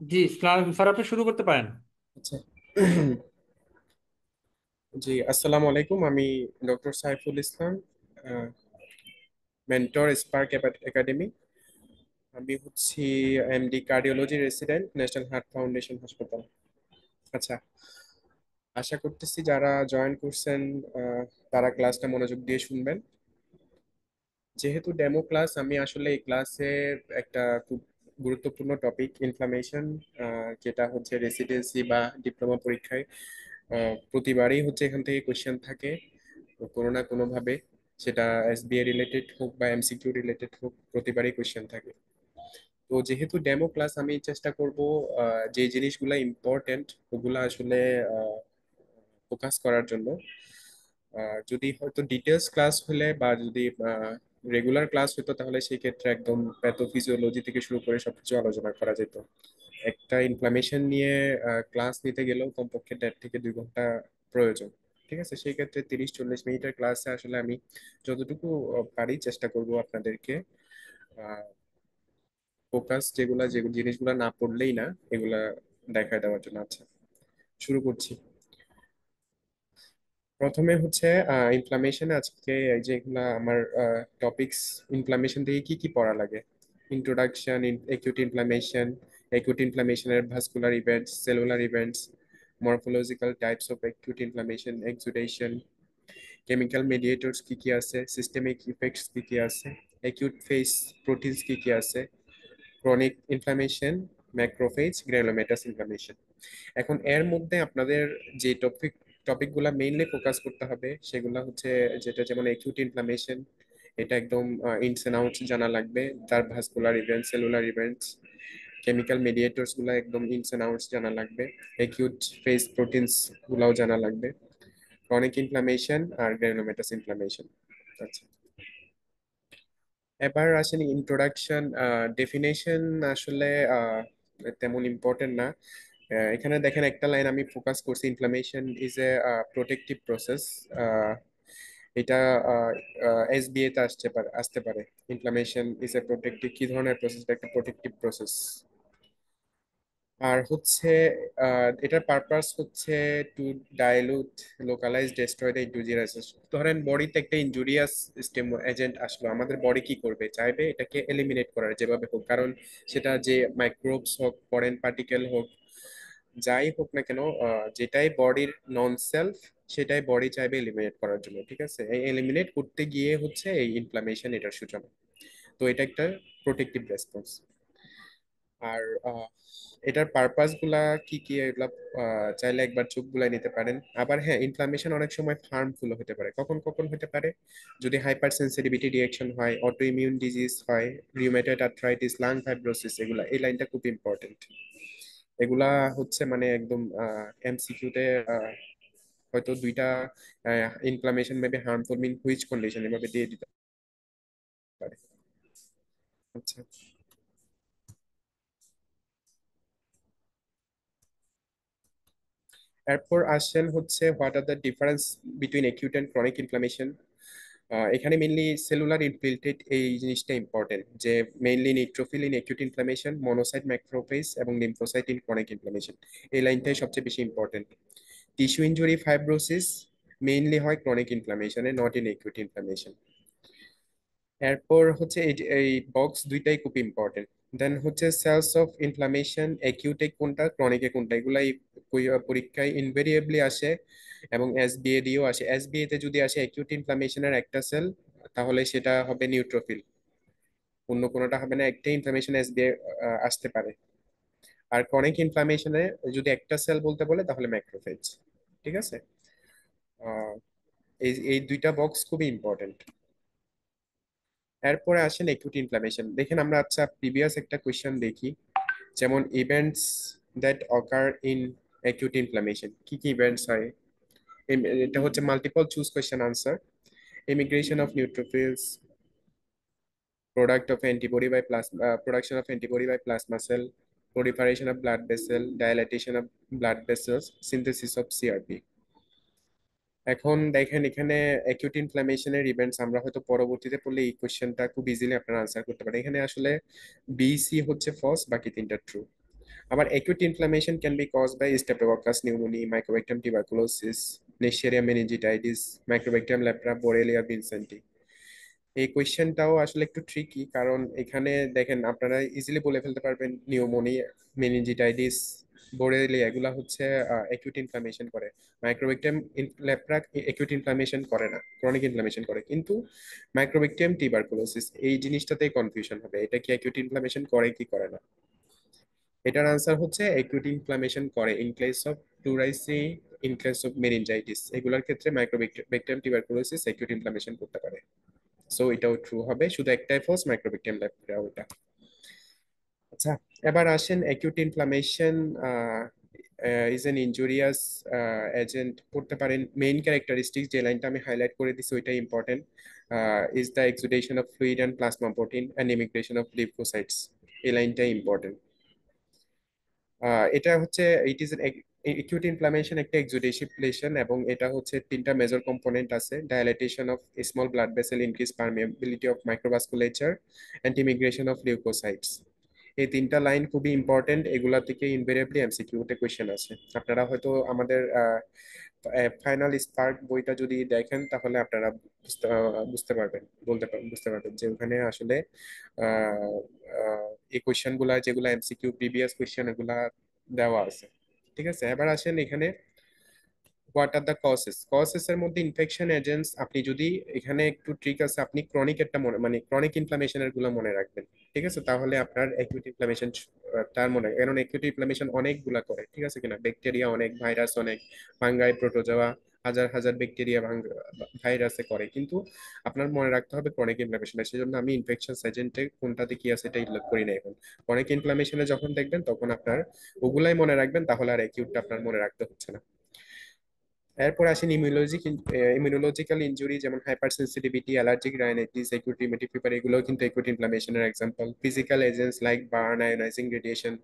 জি sir, আপনি শুরু করতে পারেন। আচ্ছা। জি, আসসালামু আলাইকুম। আমি doctor Saiful Islam, mentor spark academy. আমি হচ্ছি MD cardiology resident, national heart foundation হাসপাতাল। আচ্ছা, আশা করতেছি যারা জয়েন করছেন তারা ক্লাসটা মনোযোগ দিয়ে শুনবেন। যেহেতু ডেমো ক্লাস, আমি আসলে এই ক্লাসের একটা খুব গুরুত্বপূর্ণ টপিক ইনফ্লামেশন, যেটা হচ্ছে রেসিডেন্সি বা ডিপ্লোমা পরীক্ষায় প্রতিবারই হচ্ছে এখান থেকে কোশ্চেন থাকে কোনো না কোনো ভাবে। সেটা এসবিএ রিলেটেড হোক বা এমসিকিউ রিলেটেড হোক, প্রতিবারই কোশ্চেন থাকে। তো যেহেতু ডেমো ক্লাস, আমি চেষ্টা করব যে জিনিসগুলো ইম্পর্টেন্ট ওগুলা আসলে ফোকাস করার জন্য। যদি হয়তো ডিটেলস ক্লাস হলে বা যদি রেগুলার ক্লাস হতো, তাহলে সেই ক্ষেত্রে একদম প্যাথোফিজিওলজি থেকে শুরু করে সবকিছু আলোচনা করা যেত। একটা ইনফ্লামেশন নিয়ে ক্লাস নিতে গেলেও কমপক্ষে 1.5 থেকে 2 ঘন্টা প্রয়োজন। ঠিক আছে, সেই ক্ষেত্রে 30-40 মিনিটের ক্লাসে আসলে আমি যতটুকু পারি চেষ্টা করব আপনাদেরকে ফোকাস যেগুলা যে জিনিসগুলা না পড়লেই না, এগুলা দেখায় দেওয়ার জন্য। আচ্ছা, শুরু করছি। প্রথমে হচ্ছে ইনফ্লামেশন। আজকে এই যেগুলা আমার টপিকস, ইনফ্লামেশন থেকে কি কি পড়া লাগে: ইন্ট্রোডাকশন, একিউট ইনফ্লামেশন, একিউট ইনফ্লামেশনের vascular events, cellular events, morphological types of acute inflammation, exudation, chemical mediators কি কি আছে, সিস্টেমিক ইফেক্টস কি কি আছে, একিউট ফেস প্রোটিনস কি কি আছে, chronic inflammation, macrophage, granulomatous inflammation. এখন এর মধ্যে আপনাদের যে টপিকগুলো মেইনলি ফোকাস করতে হবে সেগুলো হচ্ছে, যেটা যেমন একিউট ইনফ্লামেশন, এটা একদম ইনস এন্ড আউটস জানা লাগবে। তার vascular events, cellular events, chemical mediators গুলো একদম ইনস এন্ড আউটস জানা লাগবে। একিউট ফেজ প্রোটিনস গুলাও জানা লাগবে। ক্রনিক ইনফ্লামেশন আর গ্রানুলোমাটাস ইনফ্লামেশন। আচ্ছা, এবার আসেন ইন্ট্রোডাকশন। ডেফিনেশন আসলে তেমন ইম্পর্টেন্ট না। এখানে দেখেন একটা লাইন আমি ফোকাস করছি: inflammation is a protective process. এটা এসবিএ তে আসতে পারে। ইনফ্লামেশন ইজ এ প্রোটেক্টিভ, কি ধরনের প্রসেস? একটা প্রোটেক্টিভ প্রসেস। আর হচ্ছে এটার পারপাস হচ্ছে to dilute, localize, destroy the injurious. ধরেন বডিতে একটা ইনজুরিয়াস স্টেম এজেন্ট আসলো, আমাদের বডি কি করবে? চাইবে এটাকে এলিমিনেট করার যেভাবে হোক, কারণ সেটা যে মাইক্রোবস হোক, ফরেন পার্টিকেল হোক, যাই হোক না কেন, যেটাই বডির নন সেলফ, সেটাই বডি চাইবে এলিমিনেট করার জন্য। ঠিক আছে, এই এলিমিনেট করতে গিয়ে হচ্ছে এই ইনফ্লামেশন, এটার সূচনা। তো এটা একটা প্রোটেক্টিভ রেসপন্স। আর এটার পারপাস গুলা কি কি, এগুলা চাইলে একবার চোখ বুলাই নিতে পারেন। আবার হ্যাঁ, ইনফ্লামেশন অনেক সময় হার্মফুল হতে পারে। কখন কখন হতে পারে? যদি হাইপার সেন্সিটিভিটি রিয়েকশন হয়, অটো ইমিউন ডিজিজ হয়, রিউমেটয়েড আর্থ্রাইটিস, লাং ফাইব্রোসিস, এগুলা, এই লাইনটা খুব ইম্পর্টেন্ট। এগুলা হচ্ছে মানে একদম এমসিকিউ তে হয়তো দুইটা inflammation maybe harmful mean which condition এভাবে দিয়ে দিতে পারে। আচ্ছা, এরপর আসেন হচ্ছে what are the difference between acute and chronic inflammation. এখানে মেইনলি সেলুলার ইনফিল্ট্রেট, এই জিনিসটা ইম্পর্টেন্ট, যে mainly neutrophil in acute inflammation, monocyte, macrophage এবং লিম্ফোসাইট ইন ক্রনিক ইনফ্লামেশন। এই লাইনটাই সবচেয়ে বেশি important. Tissue injury, fibrosis mainly হয় ক্রনিক ইনফ্লামেশনে, নট ইন একিউট ইনফ্লামেশন। এরপর হচ্ছে এই বক্স দুইটাই খুব ইম্পর্টেন্ট। দেন হচ্ছে সেলস অফ ইনফ্লামেশন, একিউটে কোনটা, ক্রনিকে কোনটা, এগুলাই পরীক্ষায় ইনভেরিয়েবলি আসে এবং এসবিএ দিয়েও আসে। এসবিএ তে যদি আসে একিউট ইনফ্লামেশনের একটা সেল, তাহলে সেটা হবে নিউট্রোফিল, অন্য কোনোটা হবে না। একটা ইনফ্লামেশন এসবিএ আসতে পারে। আর ক্রনিক ইনফ্লামেশনে যদি একটা সেল বলতে বলে, তাহলে ম্যাক্রোফেজ। ঠিক আছে, আহ, এই এই দুইটা বক্স খুবই ইম্পর্টেন্ট। এরপরে আসেন একিউট ইনফ্লামেশন। দেখেন আমরা, আচ্ছা, প্রিভিয়াস একটা কোয়েশ্চেন দেখি। যেমন events that occur in acute inflammation, কি কি ইভেন্টস হয়? এটা হচ্ছে multiple choose question answer. Immigration of neutrophils, product of antibody by plasma, production of antibody by plasma cell, proliferation of blood vessel, dilatation of blood vessels, synthesis of CRP। এখন দেখেন এখানে acute ইনফ্লামেশনের events আমরা হয়তো পরবর্তীতে পড়লে এই কোশ্চেনটা খুব ইজিলি আপনারা আনসার করতে পারেন। এখানে আসলে বিসি হচ্ছে ফলস, বাকি তিনটা ট্রু। আবার acute inflammation can be caused by Staphylococcus pneumoniae, Mycobacterium tuberculosis, Neisseria meningitis, Mycobacterium leprae, Borrelia vincenti। এই কোয়েশ্চেনটাও আসলে একটু ট্রিকি, কারণ এখানে দেখেন আপনারা ইজিলি বলে ফেলতে পারবেন নিউমোনিয়া, মেনিনজিটাইটিস, বোরেলিয়া, এগুলা হচ্ছে অ্যাকিউট ইনফ্লামেশন করে। মাইক্রোব্যাকটেরিয়াম লেপ্রা অ্যাকিউট ইনফ্লামেশন করে না, ক্রনিক ইনফ্লামেশন করে। কিন্তু মাইক্রোব্যাকটেরিয়াম টিউবারকুলোসিস এই জিনিসটাতেই কনফিউশন হবে, এটা কি অ্যাকিউট ইনফ্লামেশন করে কি করে না। এটার আনসার হচ্ছে অ্যাকিউট ইনফ্লামেশন করে in case of pleurisy, in case of meningitis, এগুলোর ক্ষেত্রে মাইক্রোব্যাকটেরিয়াম টিউবারকুলোসিস অ্যাকিউট ইনফ্লামেশন করতে পারে। সো এটাও ট্রু হবে, শুধু একটাই ফলস, মাইক্রোব্যাকটেরিয়াম ল্যাপ্রা ওটা। আচ্ছা, এবার আসেন acute inflammation is an injurious agent পড়তে পারেন। মেইন ক্যারেক্টারিস্টিক্স যে লাইনটা আমি হাইলাইট করে দিছি ওইটা important. Is the exudation of fluid and plasma protein and emigration of leukocytes, এই লাইনটা ইম্পর্টেন্ট। এটা হচ্ছে ইট ইজ acute ইনফ্লামেশন একটা এক্সুডেশন, এবং এটা হচ্ছে তিনটা মেজর কম্পোনেন্ট আছে: dilatation of small blood vessel, increase permeability of microvasculature, and emigration of leukocytes. এই তিনটা লাইন খুবই ইম্পর্টেন্ট, এগুলা থেকে ইনভেরিয়েবলি এমসিকিউ তে কোয়েশ্চেন আছে। আপনারা হয়তো আমাদের ফাইনাল স্পার্ক বইটা যদি দেখেন তাহলে আপনারা বুঝতে পারবেন, বুঝতে পারবেন যে ওখানে আসলে আহ, এই কোয়েশ্চেন গুলা যেগুলা এমসিকিউ প্রিভিয়াস কোয়েশ্চেন এগুলা দেওয়া আছে। ঠিক আছে, এবার আসেন এখানে what are the causes. Causes এর মধ্যে ইনফেকশন এজেন্টস, আপনি যদি এখানে একটু ট্রিক আছে, আপনি ক্রনিক একটা মানে ক্রনিক ইনফ্লামেশনের গুলো মনে রাখবেন। ঠিক আছে, তাহলে আপনার অ্যাকিউট ইনফ্লামেশন তার মনে, কারণ অ্যাকিউট ইনফ্লামেশন অনেকগুলা করে, ঠিক আছে কিনা, ব্যাকটেরিয়া অনেক, ভাইরাস অনেক, ফাঙ্গাই, প্রোটোজোয়া, হাজার হাজার ব্যাকটেরিয়া ভাইরাসে করে, কিন্তু আপনার মনে রাখতে হবে ক্রনিক ইনফ্লামেশন। সেজন্য আমি ইনফেকশন এজেন্টে কোনটাতে কি আছে এটা উল্লেখ করি না এখন। ক্রনিক ইনফ্লামেশনে যখন দেখবেন তখন আপনার ওগুলাই মনে রাখবেন, তাহলে আর অ্যাকিউটটা আপনার মনে রাখতে হচ্ছে না। এরপর আসেন ইমিউনোলজিক্যাল ইনজুরি, যেমন hypersensitivity, allergic rhinitis, acute rheumatic fever, এগুলোও কিন্তু অ্যাকিউট ইনফ্লামেশনের example. Physical agents like burn, ionizing radiation,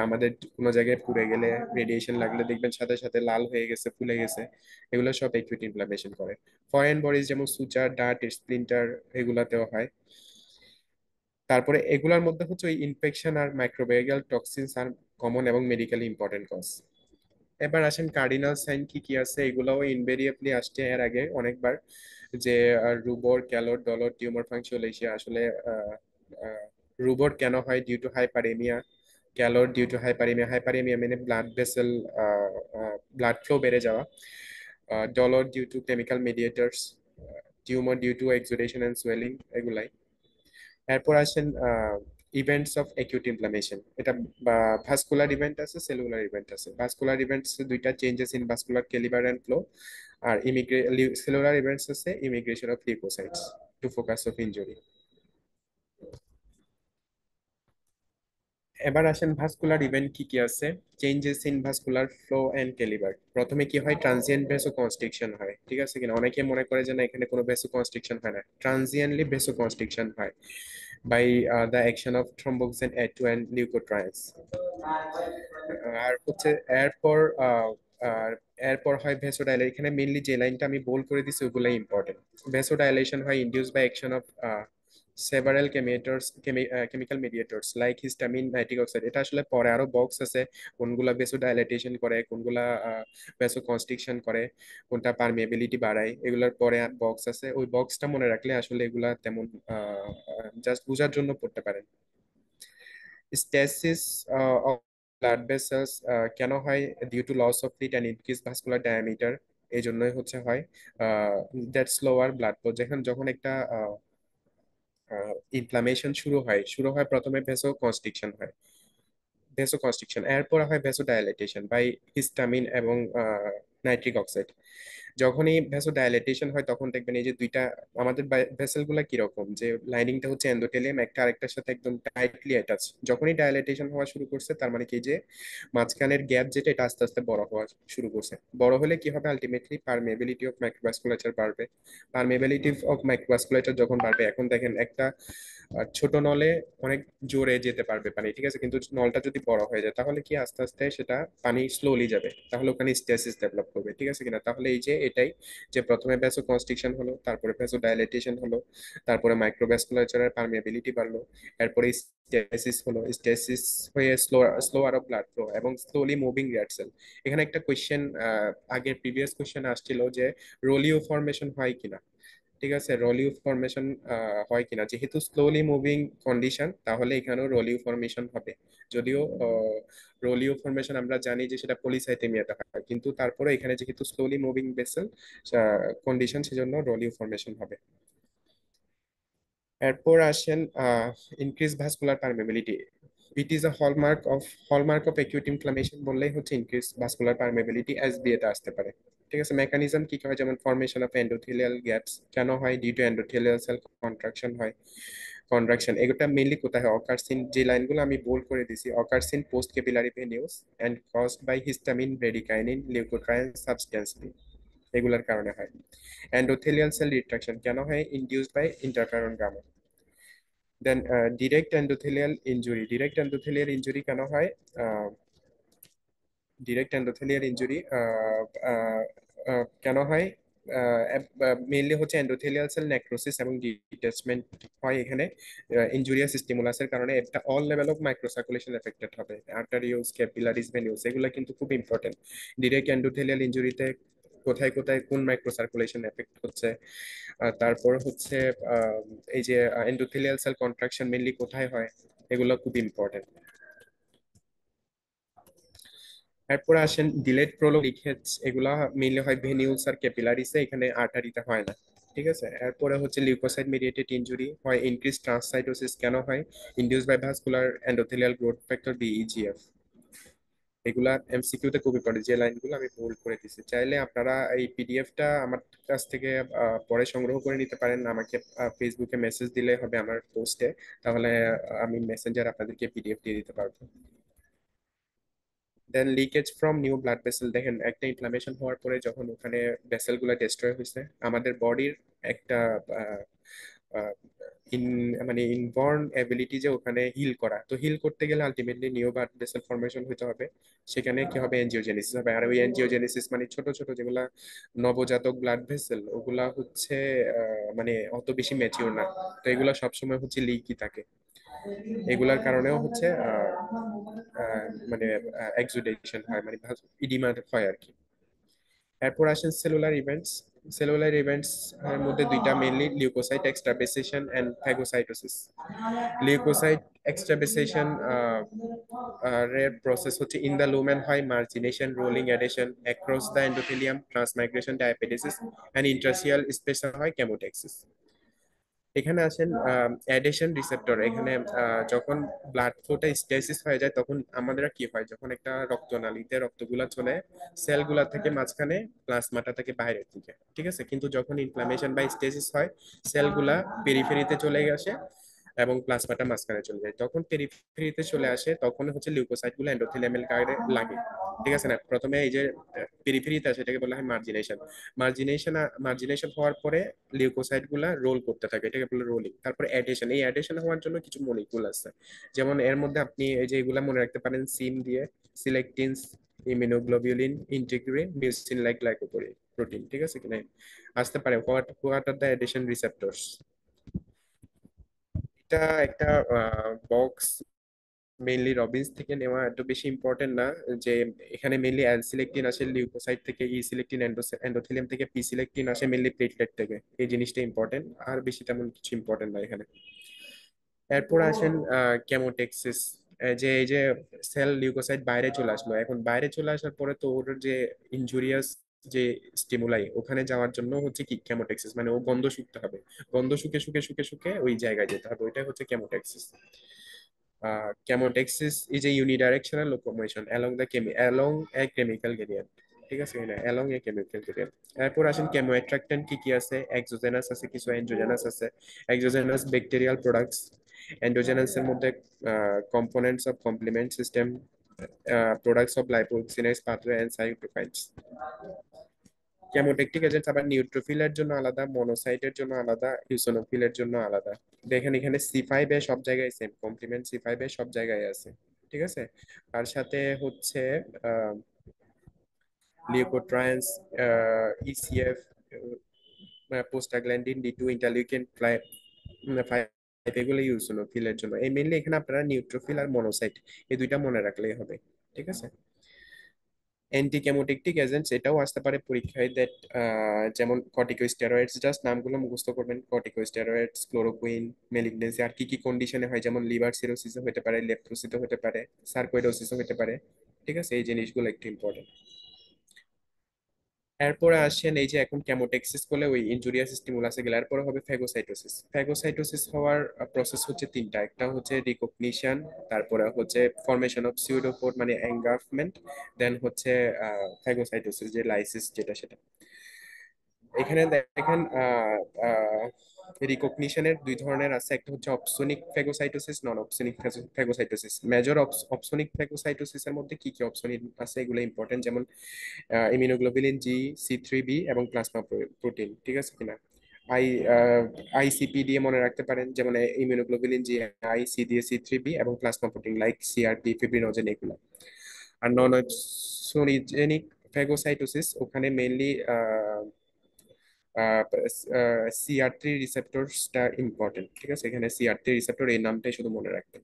আমাদের কোনো জায়গায় পুড়ে গেলে রেডিয়েশন লাগলে দেখবেন সাথে সাথে লাল হয়ে গেছে, ফুলে গেছে, এগুলো সব অ্যাকিউট ইনফ্লামেশন করে। ফরেন বডিজ যেমন সুচার, ডার্ট, স্প্লিন্টার, এগুলাতেও হয়। তারপরে এগুলোর মধ্যে হচ্ছে ওই ইনফেকশন আর মাইক্রোবায়াল টক্সিনস আর কমন এবং মেডিকেলি ইম্পর্টেন্ট কজ। এবার আসেন কার্ডিনাল সাইন কি কি আছে, এগুলোও ইনভেরিয়েবলি আসছে এর আগে অনেকবার, যে রুবর, ক্যালোর, ডলর, টিউমার ফাংচুয়ালেশিয়া। আসলে রুবর কেন হয়? Due to hyperaemia. Calor due to hyperaemia, hyperaemia মানে ব্লাড ভেসেল, ব্লাড ফ্লো বেড়ে যাওয়া। Dolor due to chemical mediators, tumour due to exudation and swelling, এগুলাই। এরপর আসেন ইভেন্টস অফ অ্যাকিউট ইনফ্লামেশন। এটা ভাস্কুলার ইভেন্ট আছে, সেলুলার ইভেন্ট আছে। Vascular events দুইটা: changes in vascular calibre and flow. আর সেলুলার ইভেন্টস আছে emigration of leukocytes to focus of injury. এবার আসেন ভাস্কুলার ইভেন্ট কি কি আছে। Changes in vascular flow and calibre, প্রথমে কি হয়? ট্রানজিয়েন্ট ভেসো কনস্ট্রিকশন হয়, ঠিক আছে কিনা। অনেকে মনে করে যে না, এখানে কোনো ভেসো কনস্ট্রিকশন হয় না, ট্রানজিয়েন্টলি ভেসো কনস্ট্রিকশন হয় by the action of thromboxane A2 and leukotrienes. আর হচ্ছে এরপর আর এরপর হয় ভেসোডাইলেশন। এখানে মেইনলি যে লাইনটা আমি বোল্ড করে দিছি ওগুলাই ইম্পর্টেন্ট। ভেসোডাইলেশন হয় induce by action of several chemical mediators like histamine, nitric oxide. এটা আসলে পরে আরো বক্স আছে, কোনগুলা ভেসোডাইলেটেশন করে, কোনগুলা ভেসো কনস্ট্রিকশন করে, কোনটা পারমিয়াবিলিটি বাড়ায়, এগুলার পরে বক্স আছে। ওই বক্সটা মনে রাখলে আসলে এগুলা তেমন জাস্ট বোঝার জন্য পড়তে পারেন। স্ট্যাসিস অফ ব্লাড ভেসেলস কেন হয়? Due to loss of fluid and increase vascular diameter, এই জন্যই হচ্ছে হয়। দ্যাট স্লোয়ার ব্লাড ফ্লো, যখন একটা ইনফ্লামেশন শুরু হয় প্রথমে ভেসো কনস্ট্রিকশন হয়, ভেসো কনস্ট্রিকশন, এরপর হয় ভেসো ডায়ালাটেশন বাই হিস্টামিন এবং নাইট্রিক অক্সাইড। যখনই ভেসো ডায়ালাটেশন হয় তখন দেখবেন এই যে দুইটা আমাদের ভেসেল গুলা কিরকম, যে লাইনিংটা হচ্ছে এন্ডোটেলিয়াম, একটা আরেকটার সাথে একদম টাইটলি অ্যাটাচ। যখনই ডায়ালাটেশন হওয়া শুরু করছে তার মানে কি, যে মাঝখানের গ্যাপ যেটা এটা আস্তে আস্তে বড় হওয়া শুরু করছে। বড় হলে কি হবে? আলটিমেটলি পারমেবিলিটি অফ মাইক্রোভাস্কুলাচার বাড়বে। পারমেবিলিটি অফ মাইক্রোভাস্কুলাচার যখন বাড়বে, এখন দেখেন একটা ছোট নলে অনেক জোরে যেতে পারবে পানি, ঠিক আছে, কিন্তু নলটা যদি বড় হয়ে যায় তাহলে কি আস্তে আস্তে সেটা পানি স্লোলি যাবে, তাহলে ওখানে স্ট্যাসিস ডেভেলপ করবে, ঠিক আছে কিনা। তাহলে এই যে এটাই, যে প্রথমে ভ্যাসো কনস্ট্রিকশন হলো, তারপরে ভ্যাসো ডাইলেটেশন হলো, তারপরে মাইক্রোভ্যাসকুলাচারের পারমিয়াবিলিটি বাড়লো, এরপরে স্টেসিস হলো, স্টেসিস হয়ে স্লো আরো ব্লাড ফ্লো এবং স্লোলি মুভিং রেড সেল। এখানে একটা কোয়েশ্চেন, আগের প্রিভিয়াস কোয়েশ্চেন আসছিল যে রোলিও ফর্মেশন হয় কিনা। ঠিক আছে, রোলিও ফর্মেশন হয় কিনা, যেহেতু স্লোলি মুভিং কন্ডিশন তাহলে এখানেও রোলিও ফর্মেশন হবে। যদিও রোলিও ফর্মেশন আমরা জানি যে সেটা পলিসাইথেমিয়াতে হয়, কিন্তু তারপরে এখানে যেহেতু স্লোলি মুভিং ভেসেল কন্ডিশন, সেজন্য রোলিও ফর্মেশন হবে। এরপর আসেন increase vascular permeability. It is a hallmark of acute inflammation বললেই হচ্ছে ইনক্রিজ ভাস্কুলার পারমেবিলিটি এসবিএতে আসতে পারে। ঠিক আছে, মেকানিজম কি কি হয়, যেমন ফর্মেশন অফ এন্ডোথেলিয়াল গ্যাপস কেন হয়, due to endothelial cell contraction হয়। কন্ট্রাকশন এগুলো মেইনলি কোথায় হয়, অকার্স ইন, যে লাইনগুলো আমি বোল্ড করে দিছি, occurs in post capillary venules and caused by histamine, bradykinin, leukotriene সাবস্টেন্সলি, এগুলোর কারণে হয়। এন্ডোথেলিয়াল সেল রিট্রাকশন কেন হয়, induced by interferon gamma. Then direct endothelial injury কেন হয়, ডিরেক্ট এন্ডোথেলিয়াল ইনজুরি কেন হয়, মেইনলি হচ্ছে এন্ডোথেলিয়াল সেল নেক্রোসিস এবং ডিটাচমেন্ট হয় এখানে, ইনজুরিয়াস স্টিমুলাসের কারণে। একটা all level of microcirculation affected হবে, আর্টারিওস, ক্যাপিলারিস, ভেনিউস, এগুলো কিন্তু খুব ইম্পর্টেন্ট। ডিরেক্ট এন্ডোথেলিয়াল ইনজুরিতে কোথায় কোথায় কোন মাইক্রোসার্কুলেশন এফেক্ট হচ্ছে, তারপর হচ্ছে আহ, এই যে এন্ডোথেলিয়াল সেল কন্ট্রাকশন মেইনলি কোথায় হয়, এগুলো খুব ইম্পর্টেন্ট। এরপরে আসেন ডিলেড প্রোলং লিকেজ, এগুলা মেইনলি হয় ভেনিউলস আর ক্যাপিলারিসে, এখানে আর্টারিতে হয় না। ঠিক আছে, এরপরে হচ্ছে লিউকোসাইট মিডিয়েটেড ইনজুরি হয়, ইনক্রিজ ট্রান্সসাইটোসিস কেন হয়, induced by vascular endothelial growth factor VEGF. এগুলা এমসিকিউ তে খুবই পড়ে, যে লাইনগুলো আমি বোল্ড করে দিছি। চাইলে আপনারা এই পিডিএফটা আমার কাছ থেকে পরে সংগ্রহ করে নিতে পারেন, আমাকে ফেসবুকে মেসেজ দিলে হবে আমার পোস্টে, তাহলে আমি মেসেঞ্জার আপনাদেরকে পিডিএফ দিয়ে দিতে পারবো। Then leakage from new blood vessel, দেখেন একটা ইনফ্লামেশন হওয়ার পরে যখন ওখানে ভেসেল গুলা ডিস্ট্রয় হয়েছে, আমাদের বডির একটা আহ, আহ, ইন মানে ইনবর্ন এবিলিটি যে ওখানে হিল করা, তো হিল করতে গেলে ultimately new blood vessel formation হতে হবে। সেখানে কি হবে, এনজিওজেনেসিস হবে। আর ওই এনজিওজেনেসিস মানে ছোট ছোট যেগুলা নবজাতক ব্লাড ভেসেল, ওগুলা হচ্ছে মানে অত বেশি ম্যাচিওর না, তো এগুলা সবসময় হচ্ছে লিকই থাকে। এগুলার কারণেও হচ্ছে মানে এক্সুডেশন হয়, মানে ইডিমা হয় আর কি। এরপর আসেন সেলুলার ইভেন্টস। সেলুলার ইভেন্টস এর মধ্যে দুইটা, mainly leukocyte extravasation and phagocytosis. Leukocyte extravasation এর প্রসেস হচ্ছে ইন দ্য লুমেন হয় margination, rolling adhesion across the endothelium, transmigration, diapedesis and interstitial স্পেসে হয় কেমোটেক্সিস। এখানে আসেন অ্যাডেশন রিসেপ্টর। এখানে যখন ব্লাড ফ্লোটা স্টেসিস হয়ে যায় তখন আমাদের কি হয়, যখন একটা রক্তনালীতে রক্তগুলা চলে সেলগুলা থেকে মাঝখানে, প্লাজমাটা থেকে বাইরের দিকে। ঠিক আছে, কিন্তু যখন ইনফ্লামেশন বা স্টেসিস হয় সেলগুলা পেরিফেরিতে চলে আসে এবং প্লাজমাটা মাঝখানে চলে যায়। যখন পেরিফেরিতে চলে আসে তখন হচ্ছে লিউকোসাইট গুলো এন্ডোথেলিয়ামের গায়ে লাগে। ঠিক আছে না, প্রথমে এই যে পেরিফেরিতে আসে এটাকে বলা হয় মার্জিনেশন। মার্জিনেশন মার্জিনেশন হওয়ার পরে লিউকোসাইট গুলা রোল করতে থাকে, এটাকে বলে রোলিং। তারপরে অ্যাডেশন, এই অ্যাডেশন হওয়ার জন্য কিছু মলিকুল আছে, যেমন এর মধ্যে আপনি এই যে এগুলা মনে রাখতে পারেন সিন দিয়ে, selectins, immunoglobulin, integrin, mucin like glycoprotein. ঠিক আছে কিনা, আসতে পারে। What are the adhesion receptors. এটা একটা বক্স, মেইনলি রবিন্স থেকে নেওয়া, এত বেশি ইম্পর্টেন্ট না। যে এখানে মেইনলি অ্যাল সিলেক্টিন আসে লিউকোসাইট থেকে, ই সিলেক্টিন এন্ডোথেলিয়াম থেকে, পি সিলেক্টিন আসে মেইনলি প্লেটলেট থেকে। এই জিনিসটা ইম্পর্টেন্ট, আর বেশি তেমন কিছু ইম্পর্টেন্ট না এখানে। এরপর আসেন কেমোটেক্সিস। যে এই যে সেল লিউকোসাইট বাইরে চলে আসলো, এখন বাইরে চলে আসার পরে তো ওর যে ইনজুরিয়াস যে স্টিমুলাই, ওখানে যাওয়ার জন্য হচ্ছে কি কেমোটেক্সিস, মানে ও গন্ধ শুকতে হবে। গন্ধ শুকে শুকে শুকে শুকে ওই জায়গায় যেতে হবে, ওইটাই হচ্ছে কেমোটেক্সিস। Chemotaxis is a unidirectional locomotion along a chemical gradient। ঠিক আছে না, along a chemical gradient। এরপর আসেন কেমো অ্যাট্রাক্টেন্ট কি কি আছে, এক্সোজেনাস আছে কিছু, এন্ডোজেনাস আছে। এক্সোজেনাস ব্যাকটেরিয়াল প্রোডাক্টস, এন্ডোজেনাস এর মধ্যে components of complement system, products of lipoxygenase pathway and cytokines. Chemotactic agents আবার নিউট্রোফিলের জন্য আলাদা, মনোসাইটের জন্য আলাদা, ইউসোনোফিলের জন্য আলাদা। দেখেন এখানে সি5 এ সব জায়গায় সেম, কমপ্লিমেন্ট সি5 এ সব জায়গায় আছে। ঠিক আছে, তার সাথে হচ্ছে লিউকোট্রায়েন্স, ইসিএফ, পোস্টাগ্ল্যান্ডিন ডি 2, ইন্টারলিউকিন 5, এগুলো ইউসিনোফিলের জন্য। এই মেনলি এখানে আপনারা নিউট্রোফিল আর মনোসাইট এই দুইটা মনে রাখলেই হবে, ঠিক আছে। অ্যান্টিকেমোটিকটিক এজেন্টস এটাও আসতে পারে পরীক্ষায়, দ্যাট যেমন কর্টিকোস্টেরয়েডস, জাস্ট নামগুলো মুখস্থ করবেন। কর্টিকোস্টেরয়েডস, ক্লোরোকুইন, মেলিগনেন্সি, আর কি কি কন্ডিশনে হয়, যেমন লিভার সিরোসিসও হতে পারে, লেপ্টোসিসও হতে পারে, সার্কোইডোসিসও হতে পারে, ঠিক আছে। এই জিনিসগুলো একটু ইম্পর্টেন্ট। এরপরে আসেন এই যে এখন কেমোটেক্সিস বলে ওই ইনজুরিয়াস স্টিমুলাসে গেলে, এরপরে হবে ফ্যাগোসাইটোসিস। ফ্যাগোসাইটোসিস হওয়ার প্রসেস হচ্ছে তিনটা। একটা হচ্ছে রিকগনিশন, তারপরে হচ্ছে ফরমেশন অফ সিউডোপোড মানে এনগ্রাফমেন্ট, দেন হচ্ছে ফ্যাগোসাইটোসিস যে লাইসিস যেটা সেটা। এখানে দেখেন রিকগনিশনের দুই ধরনের আছে, একটা হচ্ছে অপসোনিক ফ্যাগোসাইটোসিস, নন অপসোনিক ফ্যাগোসাইটোসিস। মেজর অপসোনিক ফ্যাগোসাইটোসিসের মধ্যে কি কি অপসোনিক আছে এগুলো ইম্পর্টেন্ট, যেমন ইমিউনোগ্লোবুলিন জি, C3b এবং প্লাজমা প্রোটিন, ঠিক আছে কিনা। আই আইসিপি দিয়ে মনে রাখতে পারেন, যেমন ইমিউনোগ্লোবুলিন জি, আই, সি দিয়ে C3b, এবং plasma protein like CRP, fibrinogen এগুলো। আর নন অপসোনিজেনিক ফ্যাগোসাইটোসিস, ওখানে মেইনলি CR3 রিসেপ্টরসটা ইম্পর্টেন্ট, ঠিক আছে। এখানে CR3 রিসেপ্টর এই নামটাই শুধু মনে রাখবেন।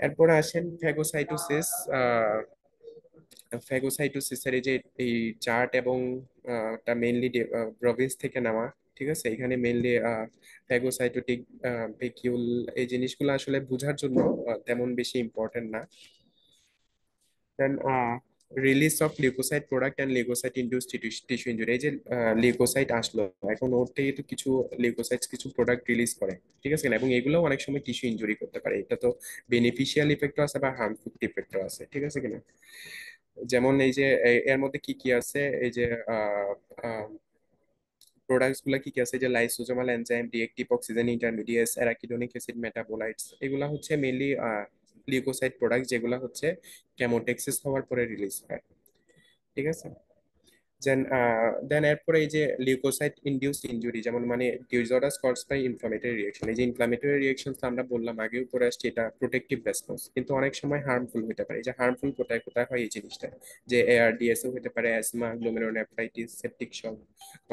এরপরে আসেন ফ্যাগোসাইটোসিস। ফ্যাগোসাইটোসিসের এই যে এই চার্ট এবং টা মেইনলি প্রভিন্স থেকে নেওয়া, ঠিক আছে। এখানে মেইনলি ফ্যাগোসাইটোটিক ভেকিউল এই জিনিসগুলো আসলে বোঝার জন্য তেমন বেশি ইম্পর্টেন্ট না। Then release of leukocyte product and leukocyte induced tissue injury. এই যে লিউকোসাইট আসলো, এখন ওর থেকে তো কিছু লিউকোসাইটস কিছু প্রোডাক্ট রিলিজ করে, ঠিক আছে না, এবং এগুলো অনেক সময় টিস্যু ইনজুরি করতে পারে। এটা তো বেনিফিশিয়াল ইফেক্টও আছে বা হার্মফুল ইফেক্টও আছে, ঠিক আছে কিনা। যেমন এই যে এর মধ্যে কি কি আছে, এই যে প্রোডাক্টস গুলা কি কি আছে, যে lysosomal enzyme, reactive oxygen intermediates, arachidonic acid metabolites, এগুলা হচ্ছে মেইনলি লিউকোসাইট প্রোডাক্ট যেগুলা হচ্ছে কেমোটেক্সিস হওয়ার পরে রিলিজ হয়, ঠিক আছে। দেন এরপরে এই যে লিউকোসাইট ইনডিউসড ইনজুরি, যেমন মানে disorders caused by inflammatory reaction. এই যে ইনফ্লামেটরি রিঅ্যাকশন আমরা বললাম আগে উপরে আসছে, এটা প্রোটেক্টিভ রেসপন্স, কিন্তু অনেক সময় হার্মফুল হতে পারে। এই যে হার্মফুল কোথায় কোথায় হয় এই জিনিসটা, যে ARDS ও হতে পারে, অ্যাজমা, গ্লোমেরুলোনেফ্রাইটিস, সেপটিক শক,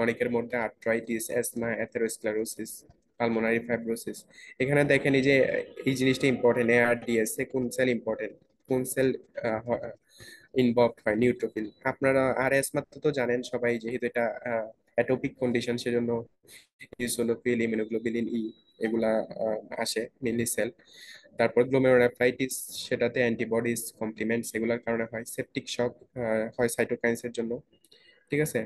অনেকের মধ্যে arthritis, asthma, atherosclerosis, pulmonary fibrosis. এখানে দেখেন এই যে এই জিনিসটা ইম্পর্টেন্ট, ARDS এ কোন সেল ইম্পর্টেন্ট, কোন সেল ইনভলভ হয়, নিউট্রোফিল। আপনারা আর এসমাত্র তো জানেন সবাই, যেহেতু এটা অ্যাটোপিক কন্ডিশন, সেজন্য ইউসোলোফিল, ইমিউনোগ্লোবুলিন ই এগুলা আসে মেনলি সেল। তারপর গ্লোমেরুলোনেফ্রাইটিস, সেটাতে অ্যান্টিবডিজ কমপ্লিমেন্টস এগুলোর কারণে হয়। সেপটিক শক হয় সাইটোকাইন্সের জন্য, ঠিক আছে।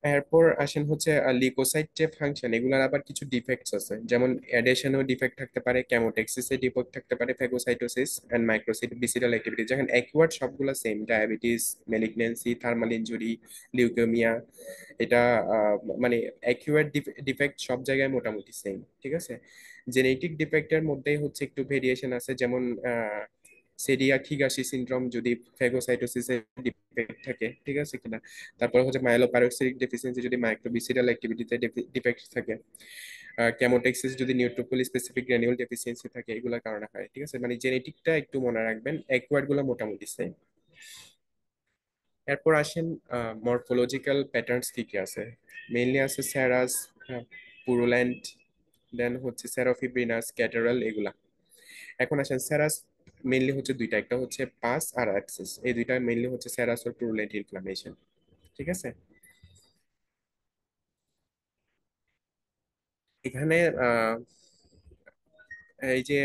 এরপর আসেন হচ্ছে লিউকোসাইট যে ফাংশন, এগুলার আবার কিছু ডিফেক্টস আছে, যেমন অ্যাডেশনেও ডিফেক্ট থাকতে পারে, কেমোটেক্সিসে ডিফেক্ট থাকতে পারে, phagocytosis and microbicidal activity. যখন অ্যাকুয়ার্ড সবগুলো same, diabetes, malignancy, thermal injury, leukaemia, এটা মানে অ্যাকুয়ার্ড ডিফেক্ট সব জায়গায় মোটামুটি সেম, ঠিক আছে। জেনেটিক ডিফেক্টের মধ্যেই হচ্ছে একটু ভেরিয়েশন আছে, যেমন সেরিয়াক হিগাশি সিনড্রোম যদি ফ্যাগোসাইটোসিসে ডিফেক্ট থাকে, ঠিক আছে কিনা। তারপর হচ্ছে মাইলোপারক্সিলিক ডেফিসিয়েন্সি যদি মাইক্রোবিসিডাল অ্যাক্টিভিটিতে ডিফেক্ট থাকে। কেমোটেক্সিস যদি নিউট্রোফিল স্পেসিফিক গ্র্যানিউল ডেফিসিয়েন্সি থাকে, এগুলোর কারণে হয়, ঠিক আছে। মানে জেনেটিকটা একটু মনে রাখবেন, অ্যাকোয়ার্ড গুলো মোটামুটি সেম। এরপর আসেন মরফোলজিক্যাল প্যাটার্নস কি কি আছে। মেইনলি আছে স্যারাস, পুরুল্যান্ড, দেন হচ্ছে সেরোফিব্রিনাস, ক্যাটারাল এগুলা। এখন আসেন স্যারাস, মেইনলি হচ্ছে দুইটা, একটা হচ্ছে পাস আর অ্যাবসেস। এই দুইটা মেইনলি হচ্ছে স্যারাস ও পুরুল্যান্ড ইনফ্লামেশন, ঠিক আছে। এখানে এই যে